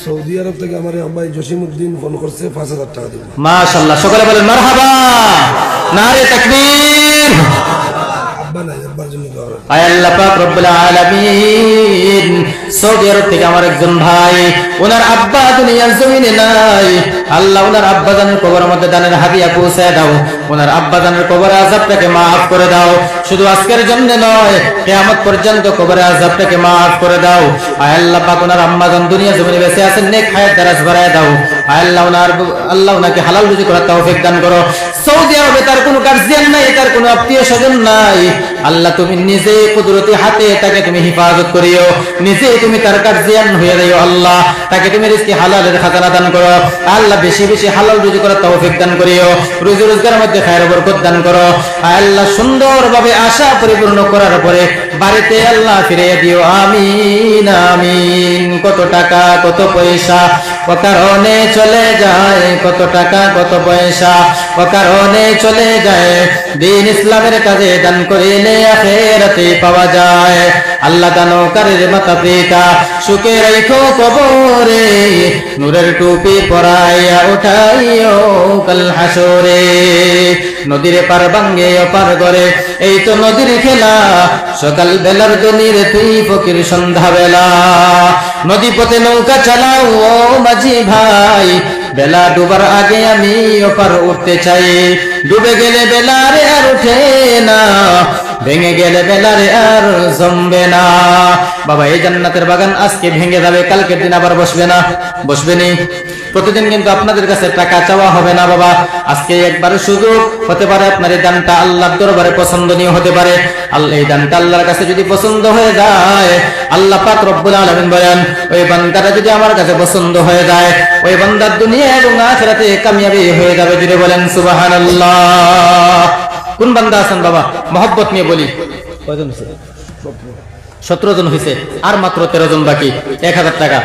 Speaker 3: সৌদি আরব থেকে আমার আম্মাই জসিমউদ্দিন ফোন করছে, 5,000 টাকা দিবেন।
Speaker 1: মাশাআল্লাহ, সকলে বলেন মারহাবা, নারে তাকবীর।
Speaker 3: আব্বা নাই, আব্বার জন্য দোয়া করুন।
Speaker 1: আয় আল্লাহ পাক রব্বুল আলামিন, সৌদি আরব থেকে আমার একজন ভাই, ওনার আব্বা দুনিয়ার জমিনে নাই। আল্লাহ ওনার আব্বা জানের কবরের মধ্যে দানের হাদিয়া পৌঁছায় দাও, ওনার আব্বা জানের কবরের আযাবটাকে maaf করে দাও। শুধু আজকের জন্য নয়, কিয়ামত পর্যন্ত কবরের আযাবটাকে maaf করে দাও। আয় আল্লাহ পাক ওনার আম্মা জান দুনিয়া জমিনে বেঁচে আছেন, নেক হায়াত দারাজ বাড়ায় দাও। আয় আল্লাহ ওনাকে হালাল রুজি করার তৌফিক দান করো। সৌদি আরবে তার কোনো গার্জিয়ান নাই, তার কোনো আত্মীয় স্বজন নাই। আল্লাহ তুমি নিজে কুদরতি হাতে তাকে তুমি হিফাজত করিও, নিজে তুমি তার গার্জিয়ান হয়ে যাও। আল্লাহ তাকে তুমি রিজকি হালালের খাজানা দান করো। আল্লাহ বেশি বেশি হালাল রুজি করার তৌফিক দান করিও, রুজি রোজগারের মধ্যে খায়ের বরকত দান করো। আল্লাহ সুন্দরভাবে আশা পরিপূর্ণ করার পরে বাড়িতে আল্লাহ ফিরিয়ে দিও। আমিন আমিন। কত টাকা কত পয়সা অকারণে চলে যায়, কত টাকা কত পয়সা অকারণে চলে যায়, দ্বীন ইসলামের কাজে দান করিলে আখিরাতে পাওয়া যায়। আল্লাহ দানকারীর মাতা পিতা সুখে রাখো কবরে, নূরের টুপি পরাইয়া উঠাইও কাল হাসরে। নদীর পার ভাঙ্গে অপার করে, এই তো নদীর খেলা, সকাল বেলার দনির তুই ফকির সন্ধ্যা বেলা। নদী পথে নৌকা চালাও ও মাঝি ভাই, বেলা ডুবার আগে আমি ওপার উঠতে চাই, ডুবে গেলে বেলা রে আর উঠে না, ভেঙে গেলে বেলারে আর জমবে না। বাবা এই জান্নাতের বাগান আজকে ভেঙে যাবে, কালকের দিন আবার বসবে না, বসবেনি। প্রতিদিন কিন্তু আপনাদের কাছে টাকা চাওয়া হবে না বাবা, আজকে একবার সুযোগ হতে পারে আপনার এই দানটা আল্লাহর দরবারে পছন্দনীয় হতে পারে। আল্লাহ এই দানটা আল্লাহর কাছে যদি পছন্দ হয়ে যায়, আল্লাহ পাক রব্বুল আলামিন বলেন ওই বান্দাটা যদি আমার কাছে পছন্দ হয়ে যায়, ওই বান্দার দুনিয়া এবং আখিরাতে কামিয়াবি হয়ে যাবে। যদি বলেন সুবহানাল্লাহ। কোন বান্দা আছেন বাবা মহব্বত নিয়ে বলি? কয়জন হয়েছে? 17 জন হয়েছে, আর মাত্র 13 জন বাকি। 1000 টাকা।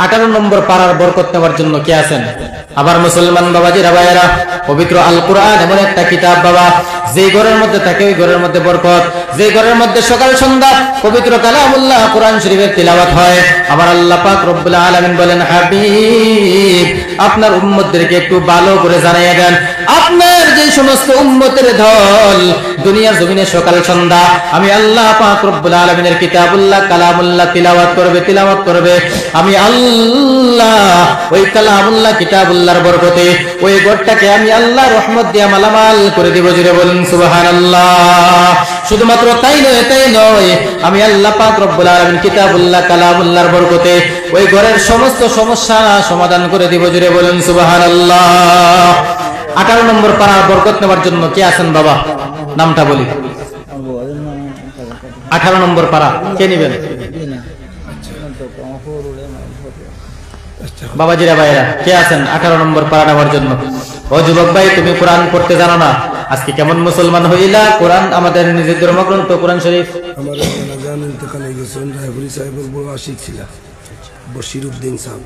Speaker 1: 18 নম্বর পাড়ার বরকত নেওয়ার জন্য কে আছেন? আবার মুসলমান বাবাজিরা ভাইয়েরা, পবিত্র আল কোরআন এমন একটা কিতাব বাবা, যে ঘরের মধ্যে থাকে ওই ঘরের মধ্যে বরকত, যে ঘরের মধ্যে সকাল সন্ধ্যা পবিত্র কালামুল্লাহ কোরআন শরীফের তিলাওয়াত হয়। আমার আল্লাহ পাক রব্বুল আলামিন বলেন, হাবিব আপনার উম্মতদেরকে একটু ভালো করে জানিয়ে দেন, আপনার যে সমস্ত উম্মতের দল দুনিয়ার জমিনে সকাল সন্ধ্যা আমি আল্লাহ পাক রব্বুল আলামিনের কিতাবুল্লাহ কালামুল্লাহ তিলাওয়াত করবে, আমি আল্লাহ ওই কালামুল্লাহ কিতাবুল্লাহর বরকতে ওই ঘরটাকে আমি আল্লাহ রহমত দিয়ে মালামাল করে দিব। জুড়ে বলুন সুবহানাল্লাহ। শুধুমাত্র তাই নয়, আমি আল্লাহ পাক রব্বুল আলামিন কিতাবুল্লাহ কালামুল্লাহর বরকতে ওই ঘরের সমস্ত সমস্যা সমাধান করে দিব। জুড়ে বলুন সুবহানাল্লাহ। 18 নম্বর পাড়ার বরকত নেওয়ার জন্য কে আছেন বাবা? নামটা বলি। 18 নম্বর পাড়া কে নেবেন? বাবাজিরা ভাইরা কে আছেন 18 নম্বর পাড়া নেওয়ার জন্য? ও যুবক ভাই, তুমি কোরআন পড়তে জানো না, আজকে কেমন মুসলমান হইলা? কোরআন আমাদের নিজের ধর্মগ্রন্থ কোরআন শরীফ।
Speaker 3: আমার জান ইন্তেকাল হয়ে গেছেন, রায়পুরি সাহেবের বড় আশিক ছিল বশির উদ্দিন সাহেব,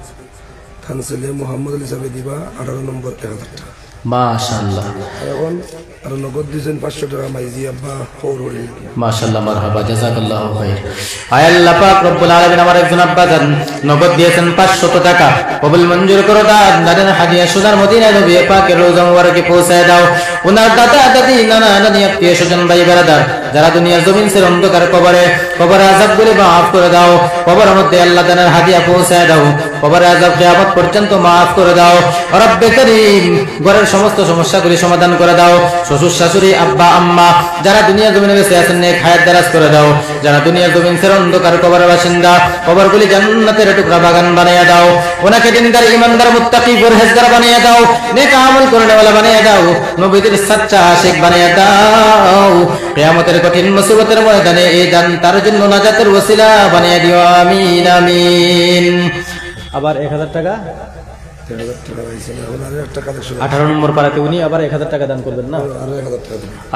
Speaker 3: থান ছেলে মোহাম্মদ আলী সাহেব দিবা 18 নম্বর 1000 টাকা।
Speaker 1: মাশাআল্লাহ।
Speaker 3: এখন আর নগদ দিয়েছেন 500 টাকা মাইজি আব্বা হৌরড়ি।
Speaker 1: মাশাআল্লাহ, মারহাবা, জাযাকাল্লাহু খাইর। আয় আল্লাহ পাক রব্বুল আলামিন আমার একজন আব্বা জান নগদ দিয়েছেন 500 টাকা, কবুল মঞ্জুর করো। দান হাদিয়া সুদার মদিনায় নবী পাকের রওজা মুবারকে পৌঁছায় দাও। ওনার দাদা দাদি নানা নানি আত্মীয় স্বজন ভাই বেরাদার যারা দুনিয়ার জমিন ছেড়ে অন্ধকার কবরে আযাবগুলি মাফ করে দাও। কবরের মধ্যে আল্লাহ দানের হাদিয়া পৌঁছায় দাও। কবরে আযাব কিয়ামত পর্যন্ত মাফ করে দাও। রব্বে করিম ঘরের সমস্ত সমস্যাগুলি সমাধান করে দাও। শ্বশুর শাশুড়ি আব্বা আম্মা যারা দুনিয়ার জমিনে বেঁচে আছেন নেক হায়াত দারাজ করে দাও। যারা দুনিয়ার জমিন ছেড়ে অন্ধকার কবরের বাসিন্দা কবরগুলি জান্নাতের টুকরা বাগান বানিয়ে দাও। ওনাকে দিনদার ইমানদার মুত্তাকি পরহেজগার বানিয়ে দাও। নেক আমল করনেওয়ালা বানিয়ে দাও। নবীদের সাচ্চা আশিক বানিয়ে দাও। কিয়ামতের কঠিন মুসিবতের ময়দানে এই দান তার জন্য নাজাতের ওসিলা বানিয়ে দিও। আমিন আমিন। আবার 1000 টাকা 18 নম্বর পাড়াতে উনি আবার 1000 টাকা দান করবেন না?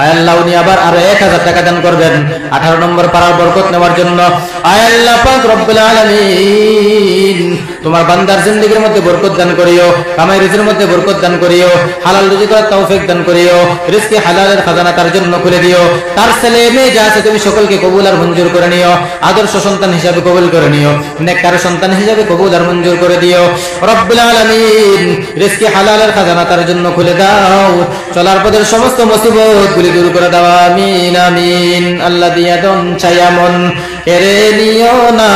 Speaker 1: আয় আল্লাহ উনি আবার আরো 1000 টাকা দান করবেন 18 নম্বর পাড়ার বরকত নেওয়ার জন্য। আয় আল্লাহ পাক রব্বুল আলামিন তোমার বান্দার জিন্দেগীর মধ্যে বরকত দান করিও, কামাই রুজির মধ্যে বরকত দান করিও, হালাল রুজি করার তৌফিক দান করিও, রিজকে হালালের খাজানা তার জন্য খুলে দিও। তার ছেলে মেয়ে যা আছে তুমি সকলকে কবুল আর মঞ্জুর করে নিও। আদর্শ সন্তান হিসাবে কবুল করে নিও, নেককার সন্তান হিসাবে কবুল আর মঞ্জুর করে দিও। রব্বুল আলামিন রিজকে হালালের খাজানা তার জন্য খুলে দাও। চলার পথের সমস্ত মুসিবত গুলি দূর করে দাও। আমিন আমিন। আল্লাহ দিয়া দন চাইয়া মন কেড়ে নিও না,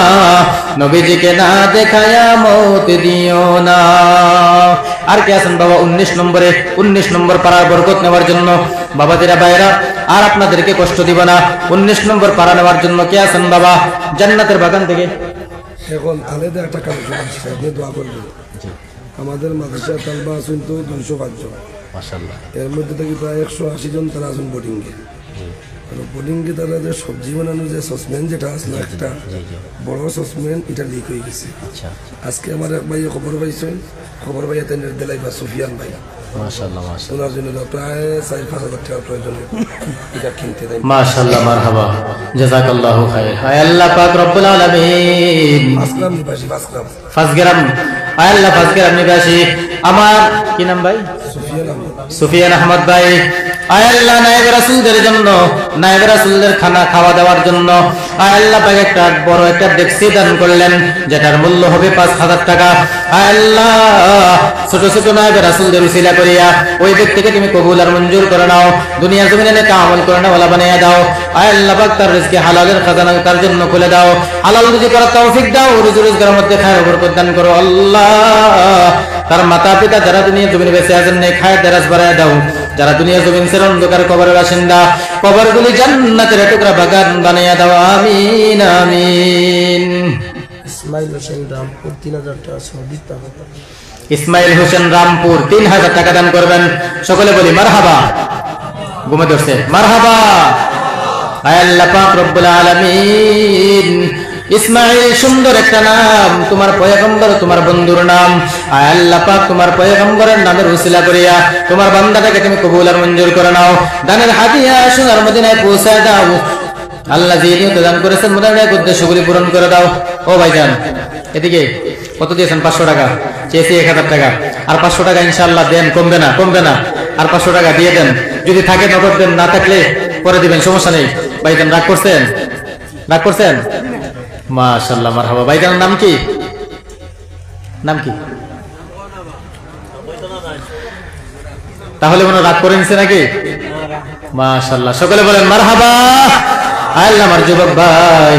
Speaker 1: নবীজিকে না দেখায়া মত দিও না। আর কে আছেন বাবা 19 নম্বর পাড়ার বরকত নেওয়ার জন্য? বাবাজিরা ভাইরা আর আপনাদেরকে কষ্ট দিব না। 19 নম্বর পাড়া নেওয়ার জন্য কে আছেন বাবা? জান্নাতের বাগান থেকে
Speaker 3: এখন আলাদা একটা কালেকশন আছে, আপনি দোয়া করবেন। আমাদের মাদ্রাসা তালবা আছেন তো 205 জন, মাশাআল্লাহ। এর মধ্যে থেকে প্রায় 180 জন তারা আছেন বোর্ডিংয়ে। বোর্ডিংয়ে তারা যে সবজি বানানোর যে সসম্যান যেটা আছে না, একটা বড় সসম্যান, এটা লিক হয়ে গেছে। আজকে আমার এক ভাই খবর পাইয়া তাই দিলাই বা সুফিয়ান ভাই, মাশাআল্লাহ মাশাআল্লাহ, ওনার জন্য প্রায় 4-5 হাজার টাকার প্রয়োজন এটা কিনতে দেয়।
Speaker 1: মাশাআল্লাহ, মারহাবা, জাযাকাল্লাহু খাইর। আয় আল্লাহ পাক রব্বুল আলামিন
Speaker 3: আসলাম নিবাসী
Speaker 1: ফাসগ্রাম, আয় আল্লাহ ফাসগ্রাম নিবাসী আমার কি নাম ভাই? সুফিয়ান আহমদ ভাই। আয় আল্লাহ নায়েব রাসূলদের জন্য, নায়েব রাসূলদের খানা খাওয়া দেওয়ার জন্য আয় আল্লাহ পাক একটা বড় একটা ডেক্সি দান করলেন, যেটার মূল্য হবে 5000 টাকা। আয় আল্লাহ ছোট ছোট নায়েব রাসূলদের উসিলা করিয়া ওই ব্যক্তিকে তুমি কবুল আর মঞ্জুর করে নাও। দুনিয়া জমিনে নেক আমল করে নাও, ওয়ালা বানিয়ে দাও। আয় আল্লাহ পাক তার রিজকে হালালের খাজানা তার জন্য খুলে দাও। হালাল রুজি করার তৌফিক দাও। রুজি রোজগারের মধ্যে খায়ের বরকত দান করো আল্লাহ। তার মাতা পিতা যারা দুনিয়া জমিনে বেঁচে আছেন নেক হায়াত দারাজ বাড়ায় দাও। যারা দুনিয়া জমিন ছেড়ে অন্ধকার কবরের বাসিন্দা, কবরগুলি জান্নাতের টুকরা বাগান বানিয়ে দাও, আমিন আমিন।
Speaker 2: ইসমাইল হোসেন রামপুর 3000 টাকা সহযোগিতা দান করবেন।
Speaker 1: ইসমাইল হোসেন রামপুর 3000 টাকা দান করবেন। সকলে বলি মারহাবা। ঘুমে ধরছে, মারহাবা। আয় আল্লাহ পাক রব্বুল আলামিন, ইসমাইল সুন্দর একটা নাম, তোমার পয়গম্বর তোমার বন্ধুর নাম। আয় আল্লাহ পাক তোমার পয়গম্বরের নামের উসিলা করিয়া তোমার বান্দাটাকে তুমি কবুল আর মঞ্জুর করে নাও। দানের হাদিয়া সোনার মদিনায় পৌঁছায় দাও। আল্লাহ যে নিয়ত দান করেছেন মদিনায় উদ্দেশ্যগুলি পূরণ করে দাও। ও ভাইজান এদিকে কত দিয়েছেন? 500 টাকা চেয়েছি, 1000 টাকা। আর 500 টাকা ইনশাআল্লাহ দেন, কমবে না, কমবে না। আর 500 টাকা দিয়ে দেন, যদি থাকে নগদ দেন, না থাকলে পরে দিবেন, সমস্যা নেই। ভাইজান রাগ করছেন? রাগ করছেন? মাশাআল্লাহ, মারহাবা। ভাইজানের নাম কি? নাম কি? তাহলে মনে রাগ করেনছে নাকি? মাশাআল্লাহ, সকলে বলেন মারহাবা। আল্লাহ আমার যুবক ভাই,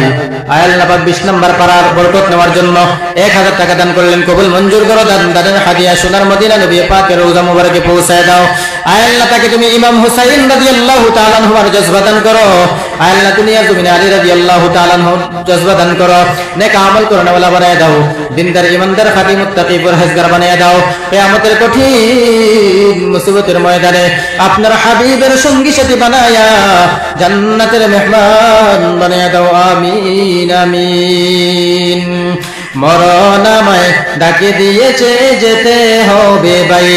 Speaker 1: আল্লাহ পাক 20 নম্বর পাড়ার বরকত নেওয়ার জন্য 1000 টাকা দান করলেন, কবুল মঞ্জুর করো। দানের হাদিয়া সোনার মদিনা নবী পাকের রওজা মুবারকে পৌঁছায় দাও। আল্লাহ তাকে তুমি ইমাম হুসাইন রাদিয়াল্লাহু তাআলা আনহুর জজবা দান করো। আল্লাহ দুনিয়া জমিনে আলী রাদিয়াল্লাহু তাআলা আনহু জজবা দান করো। নেক আমল করনেওয়ালা বানায় দাও, দিনদার ইমানদার খাঁটি মুত্তাকি পরহেজগার বানায় দাও। কিয়ামতের কঠিন মুসিবতের ময়দানে আপনার হাবিবের সঙ্গী সাথী বানায়া জান্নাতের মেহমান বানায় দাও, আমিন আমিন। মরণ আমায় ডাকে দিয়েছে যেতে হবে ভাই,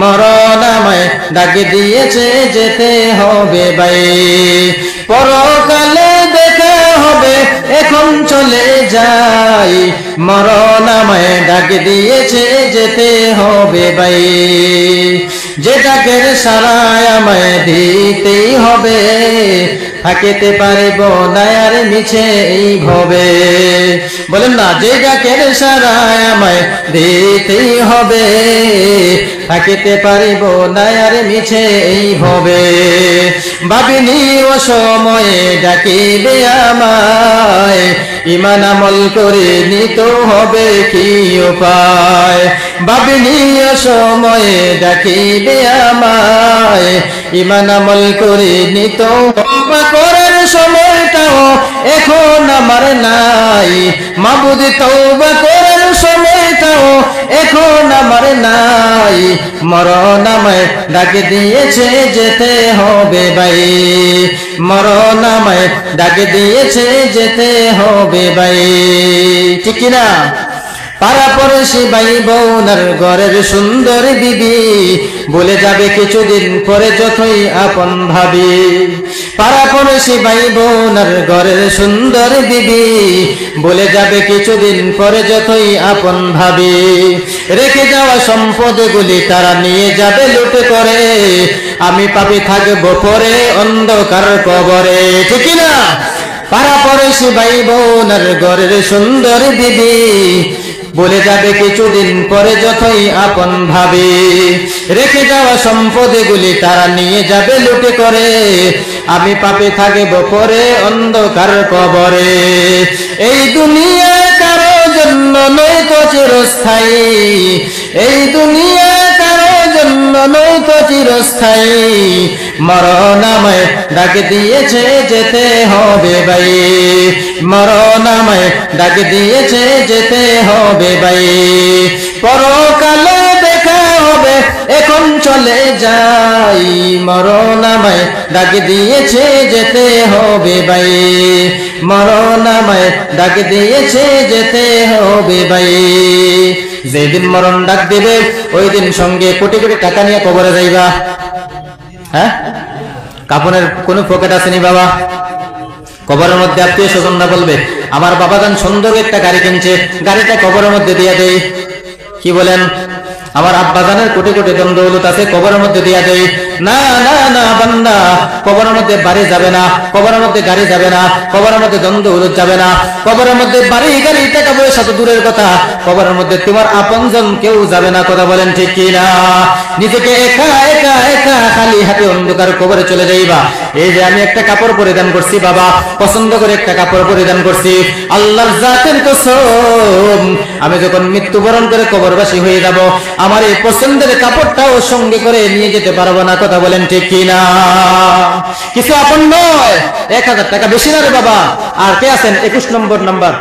Speaker 1: মরণ আমায় ডাকে দিয়েছে যেতে হবে ভাই। পরকালে দেখা হবে, এখন চলে যাই। মরণ আমায় ডাকে দিয়েছে যেতে হবে ভাই। যে ডাকের সারায় আমায় দিতেই হবে, থাকিতে পারিব না আর মিছে এই ভবে। বলেন না, যে ডাকের সারায় আমায় দিতেই হবে, থাকিতে পারিব না আর মিছে এই ভবে। ভাবিনি ও সময়ে ডাকিবে আমায়, ঈমান আমল করে নিতে হবে কি উপায়। ভাবিনি ও সময়ে ডাকিবে আমায়, ঈমান আমল করে নিতে হবে করার সময়টাও এখন আমার নাই। মাবুদ তওবা করার সময়টাও এখন আমার নাই। মরণ আমায় ডাকে দিয়েছে যেতে হবে ভাই, মরণ আমায় ডাকে দিয়েছে যেতে হবে ভাই। ঠিক কিনা? পাড়াপড়শি ভাই বোনার ঘরের সুন্দর বিবি বলে যাবে কিছুদিন পরে যতই আপন ভাবি। পাড়াপড়শি ভাই বোনার ঘরের সুন্দর বিবি বলে যাবে কিছুদিন পরে যতই আপন ভাবি। রেখে যাওয়া সম্পদগুলি তারা নিয়ে যাবে লুটে করে, আমি পাপি থাকবো পরে অন্ধকার কবরে। ঠিক না? পাড়াপড়শি ভাই বোনার ঘরের সুন্দর বিবি বলে যাবে কিছুদিন পরে যতই আপন ভাবি। রেখে যাওয়া সম্পদগুলি তারা নিয়ে যাবে লুটে করে, আমি পাপে থাকব পরে অন্ধকার কবরে। এই দুনিয়া কারো জন্য নয় তো চিরস্থায়ী, এই দুনিয়া কারো জন্য নয় তো চিরস্থায়ী। মরণ আমায় ডাকে দিয়েছে যেতে হবে ভাই, মরণ আমায় ডাকে দিয়েছে যেতে হবে ভাই। পরকালে দেখা হবে, এখন চলে যাই। মরণ আমায় ডাকে দিয়েছে যেতে হবে ভাই, মরণ আমায় ডাকে দিয়েছে যেতে হবে ভাই। যেদিন মরণ ডাক দিবে ওই দিন সঙ্গে কোটি কোটি টাকা নিয়ে কবরে যাইবা। হ্যাঁ, কাপনের কোন পকেট আসেনি বাবা। কবরের মধ্যে আত্মীয় স্বজনরা বলবে, আমার বাবা যান সুন্দর একটা গাড়ি কিনছে, গাড়িটা কবরের মধ্যে দিয়ে দেই। কি বলেন? আমার আব্বা জানের কোটি কোটি ধন দৌলত আছে, কবরের মধ্যে দিয়া দেই। না না না বান্দা, কবরের মধ্যে বাড়ি যাবে না, কবরের মধ্যে গাড়ি যাবে না, কবরের মধ্যে দ্বন্দ্ব যাবে না, কবরের মধ্যে বাড়ি গাড়ি টাকা পয়সা তো দূরের কথা, কবরের মধ্যে তোমার আপনজন কেউ যাবে না। কথা বলেন ঠিক কিনা? নিজেকে একা একা একা খালি হাতে অন্ধকার কবরে চলে যাইবা। এই যে আমি একটা কাপড় পরিধান করছি বাবা, পছন্দ করে একটা কাপড় পরিধান করছি, আল্লাহর জাতের কসম, আমি যখন মৃত্যুবরণ করে কবরবাসী হয়ে যাব, আমার এই পছন্দের কাপড়টাও সঙ্গে করে নিয়ে যেতে পারবো না। কথা বলেন ঠিক কিনা? কিছু আপন নয়, 1000 টাকা বেশি না রে বাবা। আর কে আছেন 21 নম্বর নাম্বার?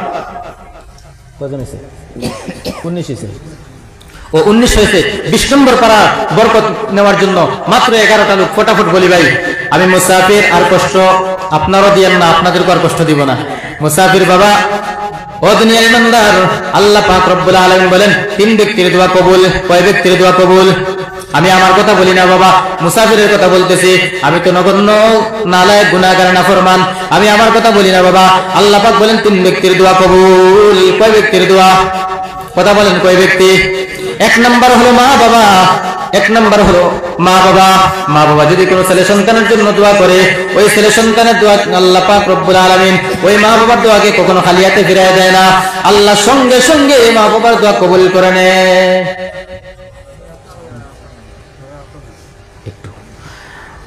Speaker 1: কজন আছে? 19 হয়েছে। ও 19 হয়েছে। 20 নম্বর পারা বরকত নেওয়ার জন্য মাত্র 11টা লোক। ফটাফট বলি ভাই, আমি মুসাফির, আর কষ্ট আপনারও দিয়েন না, আপনাদেরকে আর কষ্ট দিব না। মুসাফির বাবা, ও দুনিয়ার ইমানদার, আল্লাহ পাক রব্বুল আলামিন বলেন 3 ব্যক্তির দোয়া কবুল। কয় ব্যক্তির দোয়া কবুল? আমি আমার কথা বলি না বাবা, মুসাফিরের কথা বলতেছি। আমি তো নগণ্য নালায়েক গুনাহগার নাফরমান, আমি আমার কথা বলি না বাবা। আল্লাহ পাক বলেন 3 ব্যক্তির দোয়া কবুল। কয় ব্যক্তির দোয়া? কথা বলেন কয় ব্যক্তি? 1 নম্বর হলো মা বাবা। 1 নম্বর হলো মা বাবা। মা বাবা যদি কোনো ছেলে সন্তানের জন্য দোয়া করে, ওই ছেলে সন্তানের দোয়া আল্লাহ পাক রব্বুল আলামিন ওই মা বাবার দোয়াকে কখনো খালি হাতে ফিরিয়ে দেয় না। আল্লাহ সঙ্গে সঙ্গে মা বাবার দোয়া কবুল করে নেয়।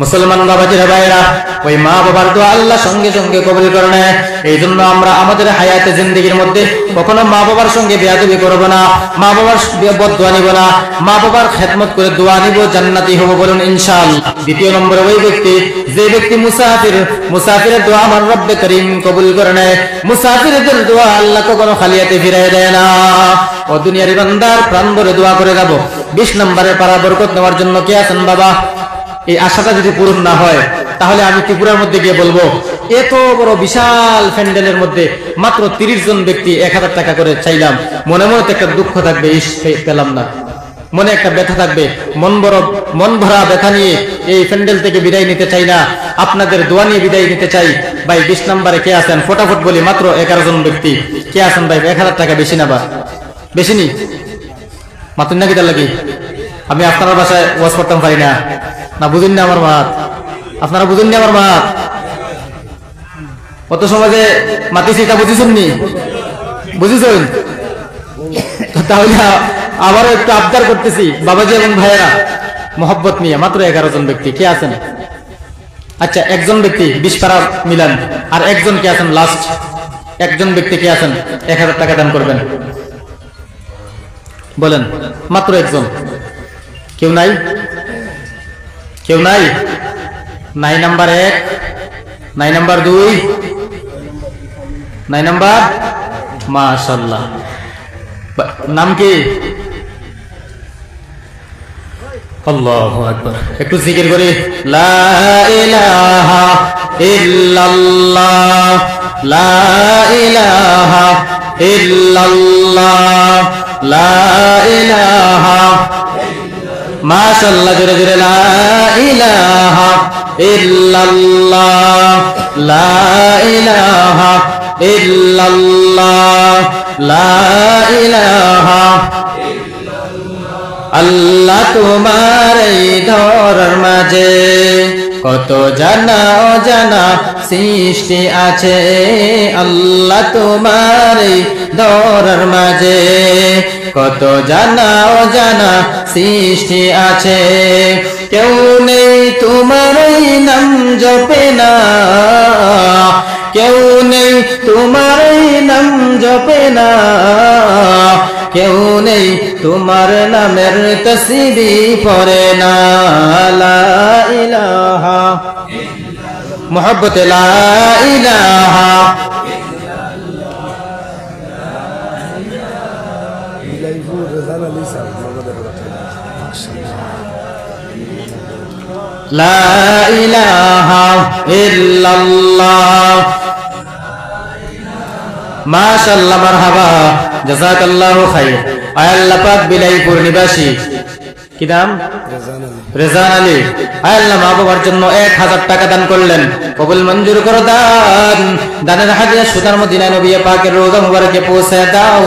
Speaker 1: মুসলমান বাবাজিরা ভাইরা, ওই মা বাবার দোয়া আল্লাহ সঙ্গে সঙ্গে কবুল করে নেয়। এই জন্য আমরা আমাদের হায়াতে জিন্দেগির মধ্যে কখনো মা বাবার সঙ্গে বেয়াদবি করব না, মা বাবার বদদোয়া নিব না, মা বাবার খেদমত করে দোয়া নিব, জান্নাতি হব, বলুন ইনশাআল্লাহ। 2 নম্বরে ওই ব্যক্তি, যে ব্যক্তি মুসাফির, মুসাফিরের দোয়া আমার রব্বে করিম কবুল করে নেয়। মুসাফিরদের দোয়া আল্লাহ কখনো খালি হাতে ফিরিয়ে দেয় না। ও দুনিয়ার ইমানদার, প্রাণ ভরে দোয়া করে যাব। 20 নম্বরের পারা বরকত নেওয়ার জন্য কে আছেন বাবা? এই আশাটা যদি পূরণ না হয়, তাহলে আমি ত্রিপুরার মধ্যে গিয়ে বলবো, এত বড় বিশাল প্যান্ডেলের মধ্যে মাত্র 30 জন ব্যক্তি 1000 টাকা করে চাইলাম। মনে মনে তো একটা দুঃখ থাকবে, পেলাম না, মনে একটা ব্যথা থাকবে, মন ভরা ব্যথা নিয়ে এই প্যান্ডেল থেকে বিদায় নিতে চাই না, আপনাদের দোয়া নিয়ে বিদায় নিতে চাই। ভাই 20 নম্বরে কে আছেন? ফটাফট বলি, মাত্র 11 জন ব্যক্তি। কে আছেন ভাই? 1000 টাকা বেশি না বা বেশি নি? মাত্র নাকি তার লাগি? আমি আপনার বাসায় ওয়াজ করতাম পারি না, না বুঝেন না আমার মাত? আপনারা বুঝেন না আমার মাত? কত সমাজে মাতিছি, তা বুঝেছেন নি? বুঝেছেন? তাহলে আবারও একটু আবদার করতেছি বাবাজি এবং ভাইয়েরা, মোহব্বত নিয়ে, মাত্র 11 জন ব্যক্তি। কে আছেন? আচ্ছা, 1 জন ব্যক্তি 20 পারা মিলান। আর 1 জন কে আছেন? লাস্ট 1 জন ব্যক্তি কে আছেন? 1000 টাকা দান করবেন, বলেন। মাত্র 1 জন। কেউ নাই? কেউ নাই? নাই নাম্বার 1, নাই নাম্বার 2, নাই নাম্বার, মাশাআল্লাহ। নাম কি? আল্লাহু আকবার। একটু জিকির করি, লা ইলাহা ইল্লাল্লাহ, লা ইলাহা ইল্লাল্লাহ, লা ইলাহা, মাশাআল্লাহ, জোরে জোরে, লা ইলাহা ইল্লাল্লাহ, লা ইলাহা ইল্লাল্লাহ, লা ইলাহা। আল্লাহ তোমার এই ধরার মাঝে কত জানা অজানা সৃষ্টি আছে, আল্লাহ তোমার এই ধরার মাঝে কত জানা অজানা সৃষ্টি আছে। কেউ নেই তোমার এই নাম জপে না, কেউ নেই তোমার এই নাম জপে না, কেউ নেই তোমার নামের তসবিহ পড়ে না। লা ইলাহা, মুহাব্বতে লা ইলাহা, লা ইলাহা ইল্লাল্লাহ। মাশাআল্লাহ, মারহাবা, জাযাকাল্লাহু খাইর। আয় আল্লাহ পাক বিলাইপুর নিবাসী, কি নাম? রেজান আলী। আয় আল্লাহ মা বাবার জন্য 1000 টাকা দান করলেন। কবুল মঞ্জুর করো দান, দানের হাদিয়া সুতার মদিনায় নবী পাকের রওজা মুবারকে পৌঁছে দাও।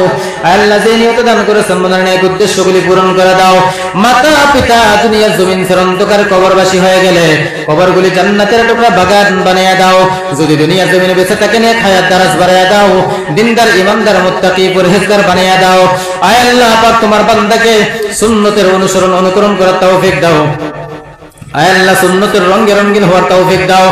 Speaker 1: আল্লাহ যে নিয়ত দান করেছেন মনের নেক উদ্দেশ্যগুলি পূরণ করে দাও। মাতা পিতা দুনিয়ার জমিন ছেড়ে অন্ধকার কবরবাসী হয়ে গেলে কবরগুলি জান্নাতের টুকরা বাগান বানিয়ে দাও। যদি দুনিয়ার জমিনে বেঁচে থাকে নেক হায়াত দারাজ বাড়ায়া দাও। দিনদার ইমানদার মুত্তাকি পরহেজগার বানিয়ে দাও। আয় আল্লাহ পাক তোমার বান্দাকে সুন্নতের অনুসরণ অনুকরণ করার তৌফিক দাও। আয় আল্লাহ সুন্নতের রঙে রঙিন হওয়ার তৌফিক দাও।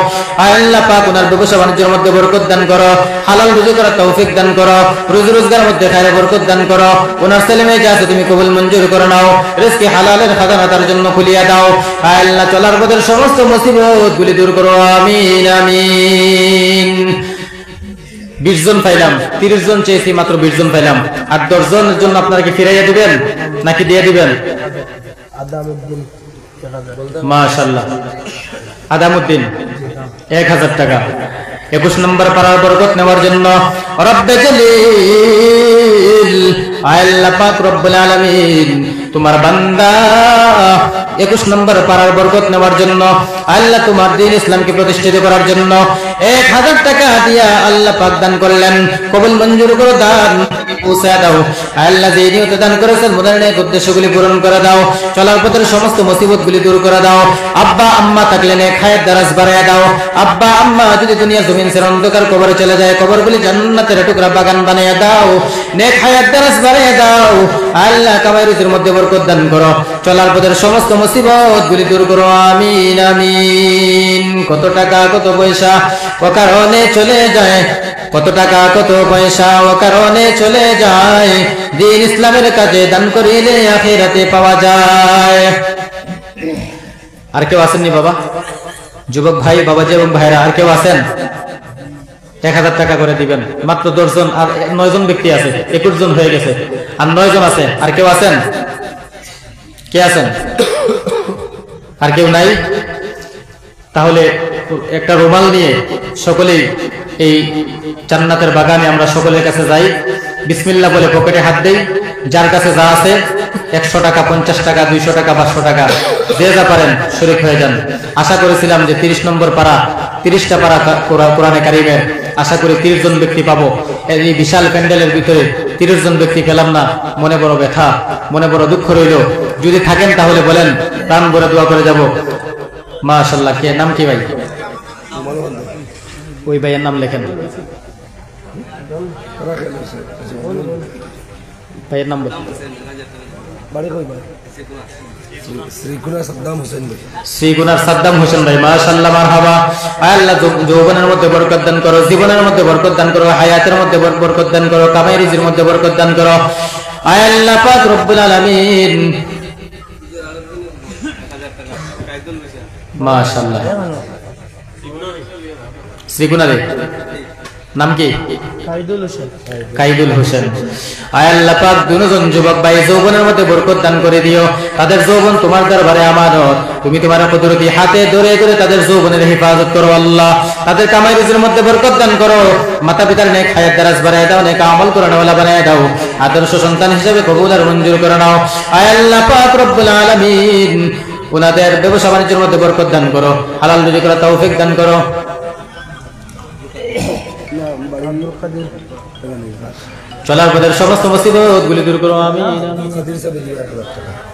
Speaker 1: আয় আল্লাহ পাক ওনার ব্যবসা বাণিজ্যের মধ্যে বরকত দান করো, হালাল রুজি করার তৌফিক দান করো, রুজি রোজগারের মধ্যে খায়রে বরকত দান করো। ওনার ছেলে মেয়ে যা আছে তুমি কবুল মঞ্জুর করে নাও। রিজকে হালালের খাজানা তার জন্য খুলিয়া দাও। আয় আল্লাহ চলার পথের সমস্ত মুসিবত গুলি দূর করো, আমিন আমিন। 20 জন পাইলাম, 30 জন চেয়েছি, মাত্র 20 জন পাইলাম। আর 10 জনের জন্য আপনারা কি ফিরাইয়া দিবেন নাকি দিয়ে দিবেন? মাশাআল্লাহ, আদামউদ্দিন 1000 টাকা। 21 নম্বর পাড়ার বরকত নেওয়ার জন্য রব্বে জলিল আল্লাহ পাক রব্বুল আলামিন তোমার বান্দা 21 নম্বর পাড়ার বরকত নেওয়ার জন্য আল্লাহ তোমার দ্বীন ইসলামকে প্রতিষ্ঠিত করার জন্য 1000 টাকা দিয়া আল্লাহ পাক দান করলেন। কবুল মঞ্জুর করো, দান পৌঁছে দাও। আল্লাহ যে নিয়ত দান করেছেন মনের নেক উদ্দেশ্যগুলি পূরণ করে দাও। চলার পথের সমস্ত মুসিবতগুলি দূর করে দাও। আব্বা আম্মা থাকলে নেক হায়াত দারাজ বাড়ায়া দাও। আব্বা আম্মা যদি দুনিয়া জমিন ছেড়ে অন্ধকার কবরে চলে যায়, কবরগুলি জান্নাতের টুকরা বাগান বানিয়ে দাও। নেক হায়াত দারাজ বাড়ায়া দাও। আল্লাহ কামাই রুজির মধ্যে বরকত দান করো। চলার পথের সমস্ত মুসিবতগুলি দূর করো, আমিন আমিন। কত টাকা কত পয়সা ও কারণে চলে যায়, কত টাকা কত পয়সা ও কারণে চলে যায়, দ্বীন ইসলামের কাজে দান করিলে আখিরাতে পাওয়া যায়। আর কেউ আসেননি বাবা? যুবক ভাই, বাবাজি এবং ভাইরা আর কেউ আছেন? 1000 টাকা করে দিবেন। মাত্র 10 জন, আর 9 জন ব্যক্তি আছে। 21 জন হয়ে গেছে, আর 9 জন আছে। আর কেউ আছেন? কে আছেন? আর কেউ নাই? তাহলে একটা রুমাল নিয়ে সকলেই এই জান্নাতের বাগানে আমরা সকলের কাছে যাই, বিসমিল্লাহ বলে পকেটে হাত দেই। যার কাছে যা আছে 100 টাকা, 50 টাকা, 200 টাকা, 500 টাকা, যে যা পারেন শরীক হয়ে যান। আশা করেছিলাম যে 30 নম্বর পারা, 30টা পারা কোরআনে কারিমের, আশা করি 30 জন ব্যক্তি পাবো। এই বিশাল প্যান্ডেলের ভিতরে 30 জন ব্যক্তি পেলাম না, মনে বড় ব্যথা, মনে বড় দুঃখ রইল। যদি থাকেন তাহলে বলেন, প্রাণ ভরে দোয়া করে যাব। মাশাআল্লাহ। কে নাম কি ভাই? ওই ভাইয়ের নাম লেখেন। ভাইয়ের নাম বলেন। শ্রীগুনার সাদ্দাম হোসেন ভাই, মাশাআল্লাহ, মারহাবা। আল্লাহ যৌবনের মধ্যে বরকত দান করো, জীবনের মধ্যে বরকত দান করো, হায়াতের মধ্যে বরকত দান করো, কামাই রুজির মধ্যে বরকত দান করো। আল্লাহ পাক রব্বুল আলামিন, মাশাআল্লাহ। শ্রীগুনারে নাম কি? কাইদুল হোসেন। আয় আল্লাহ পাক দুজন যুবক ভাই যৌবনের মধ্যে বরকত দান করে দিও। তাদের যৌবন তোমার দরবারে আমানত, তুমি তোমার কুদরতি হাতে ধরে ধরে তাদের যৌবনের হেফাজত করো আল্লাহ। তাদের কামাই রুজির মধ্যে বরকত দান করো। মাতা পিতার নেক হায়াত দারাজ বাড়ায় দাও, নেক আমল করানোওয়ালা বানায় দাও। আদর্শ সন্তান হিসেবে কবুল আর মঞ্জুর করে নাও। আয় আল্লাহ পাক রব্বুল আলামিন, ওনাদের ব্যবসা বাণিজ্যের মধ্যে বরকত দান করো, হালাল রুজি করার তৌফিক দান করো। চলার পথের সমস্ত মুসিবত গুলি দূর করো, আমিন।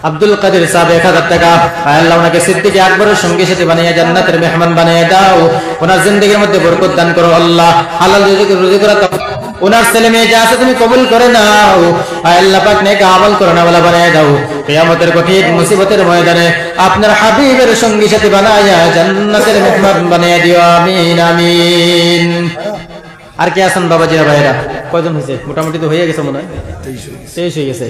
Speaker 1: আব্দুল কাদের সাহেব 1000 টাকা। আল্লাহ ওনাকে সিদ্দিক আকবরের সঙ্গী সাথে বানিয়ে জান্নাতের মেহমান বানিয়ে দাও। ওনার জিন্দেগির মধ্যে বরকত দান করো আল্লাহ, হালাল রুজি করা। ওনার ছেলে মেয়ে যা আছে তুমি কবুল করে নাও। আল্লাহ পাক নেক আমল করানোওয়ালা বানিয়ে দাও। কিয়ামতের কঠিন মুসিবতের ময়দানে আপনার হাবিবের সঙ্গী সাথে বানায়া জান্নাতের মেহমান বানিয়ে দিও, আমিন আমিন। আর কে আছেন বাবাজিরা ভাইরা? কয়জন হয়েছে? মোটামুটি তো হয়ে গেছে মনে হয়, 23 হয়ে গেছে।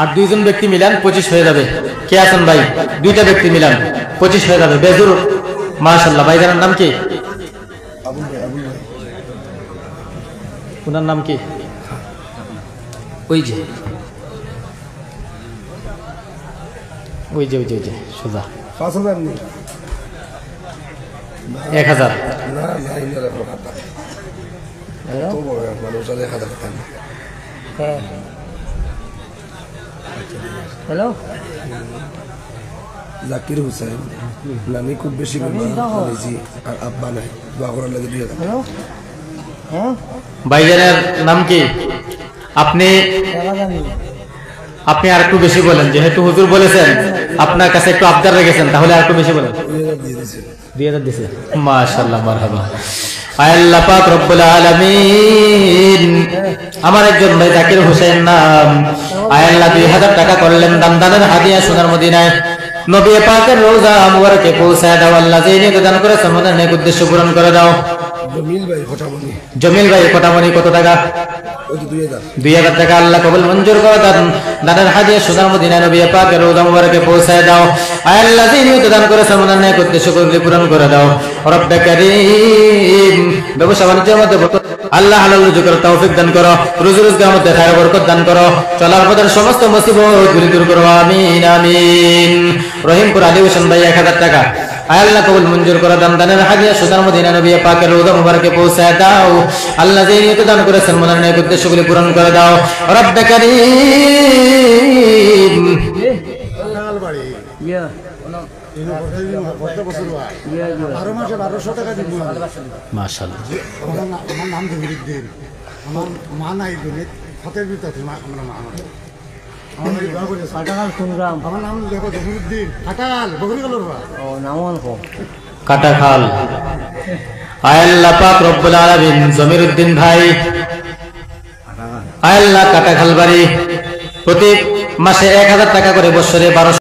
Speaker 1: আর 2 জন ব্যক্তি মিলান 25 হয়ে যাবে। কে আছেন ভাই? 2টা ব্যক্তি মিলান 25 হয়ে যাবে। বেজুর, মাশাআল্লাহ। ভাইজানের নাম কি? ওনার নাম কি? ওই যে ওই যে ওই যে সোজা
Speaker 3: 5000 নেই,
Speaker 1: 1000।
Speaker 5: হ্যালো,
Speaker 3: জাকির হুসাইন নানি খুব বেশি নিজে আর আব্বা নাই দোয়া করার লাগে 2000
Speaker 1: ভাইজানের নাম কি? আপনি আপনি আর একটু বেশি বলেন, যেহেতু হুজুর বলেছেন আপনার কাছে একটু আবদার রেখেছেন, তাহলে আর একটু বেশি বলেন।
Speaker 3: 2000 দিয়ে দিয়েছে
Speaker 1: 2000 দিছে, মাশাআল্লাহ, মারহাবা। আল্লাহ পাক রব্বুল আলামিন, আমার একজন ভাই জাকির হোসেন নাম, আল্লাহ 2000 টাকা করলেন দানের হাদিয়া সোনার মদিনায় নবী পাকের রওজা মুবারকে পৌঁছায় দাও। আল্লাহ যে নিয়ে দান করেছে মনের নেক উদ্দেশ্য পূরণ করে দাও।
Speaker 3: জমিল ভাই ফটামনি
Speaker 1: জমিল ভাই কোটামনি কত টাকা?
Speaker 3: ওই তো 2000
Speaker 1: 2000 টাকা আল্লাহ কবুল মঞ্জুর করে দেন। দানের হাদিয়া সোনার মদিনায় নবী পাকের রওজা মুবারকে পৌঁছায় দাও। আল্লাহ যে নিয়ে দান করেছে মনের নেক উদ্দেশ্য পূরণ করে দাও। রব্বে কারীম, ব্যবসা বাণিজ্যের মধ্যে আল্লাহ হালাল রুজিকের তৌফিক দান করো, রুজি রোজগারের মধ্যে খায়ের বরকত দান করো, চলার পথের সমস্ত মুসিবত দূর করো, আমিন আমিন। রহিমপুর আলী হোসেন ভাই 1000 টাকা আল্লাহ কবুল মঞ্জুর করে দেন। দানের হাদিয়া সোনার মদিনা নবী পাকের রওজা মুবারকে পৌঁছায় দাও। আল্লাহ যে নিয়ত দান করেছেন মনের নেক উদ্দেশ্যগুলি পূরণ করে দাও। রব্বে কারীম, মাশাআল্লাহ।
Speaker 5: আমার নাম জহিরুদ্দিন, আমার মা নাই দুনিয়া হাতের ভিতরে আমার নাম দেখো জহিরুদ্দিন খাটাল বগরি গেল
Speaker 1: কাটাখাল। আল্লাহ পাক রব্বুল আলামিন জমিরউদ্দিন ভাই, আল্লাহ কাটাখাল বাড়ি, প্রতি মাসে 1000 টাকা করে, বছরে 1200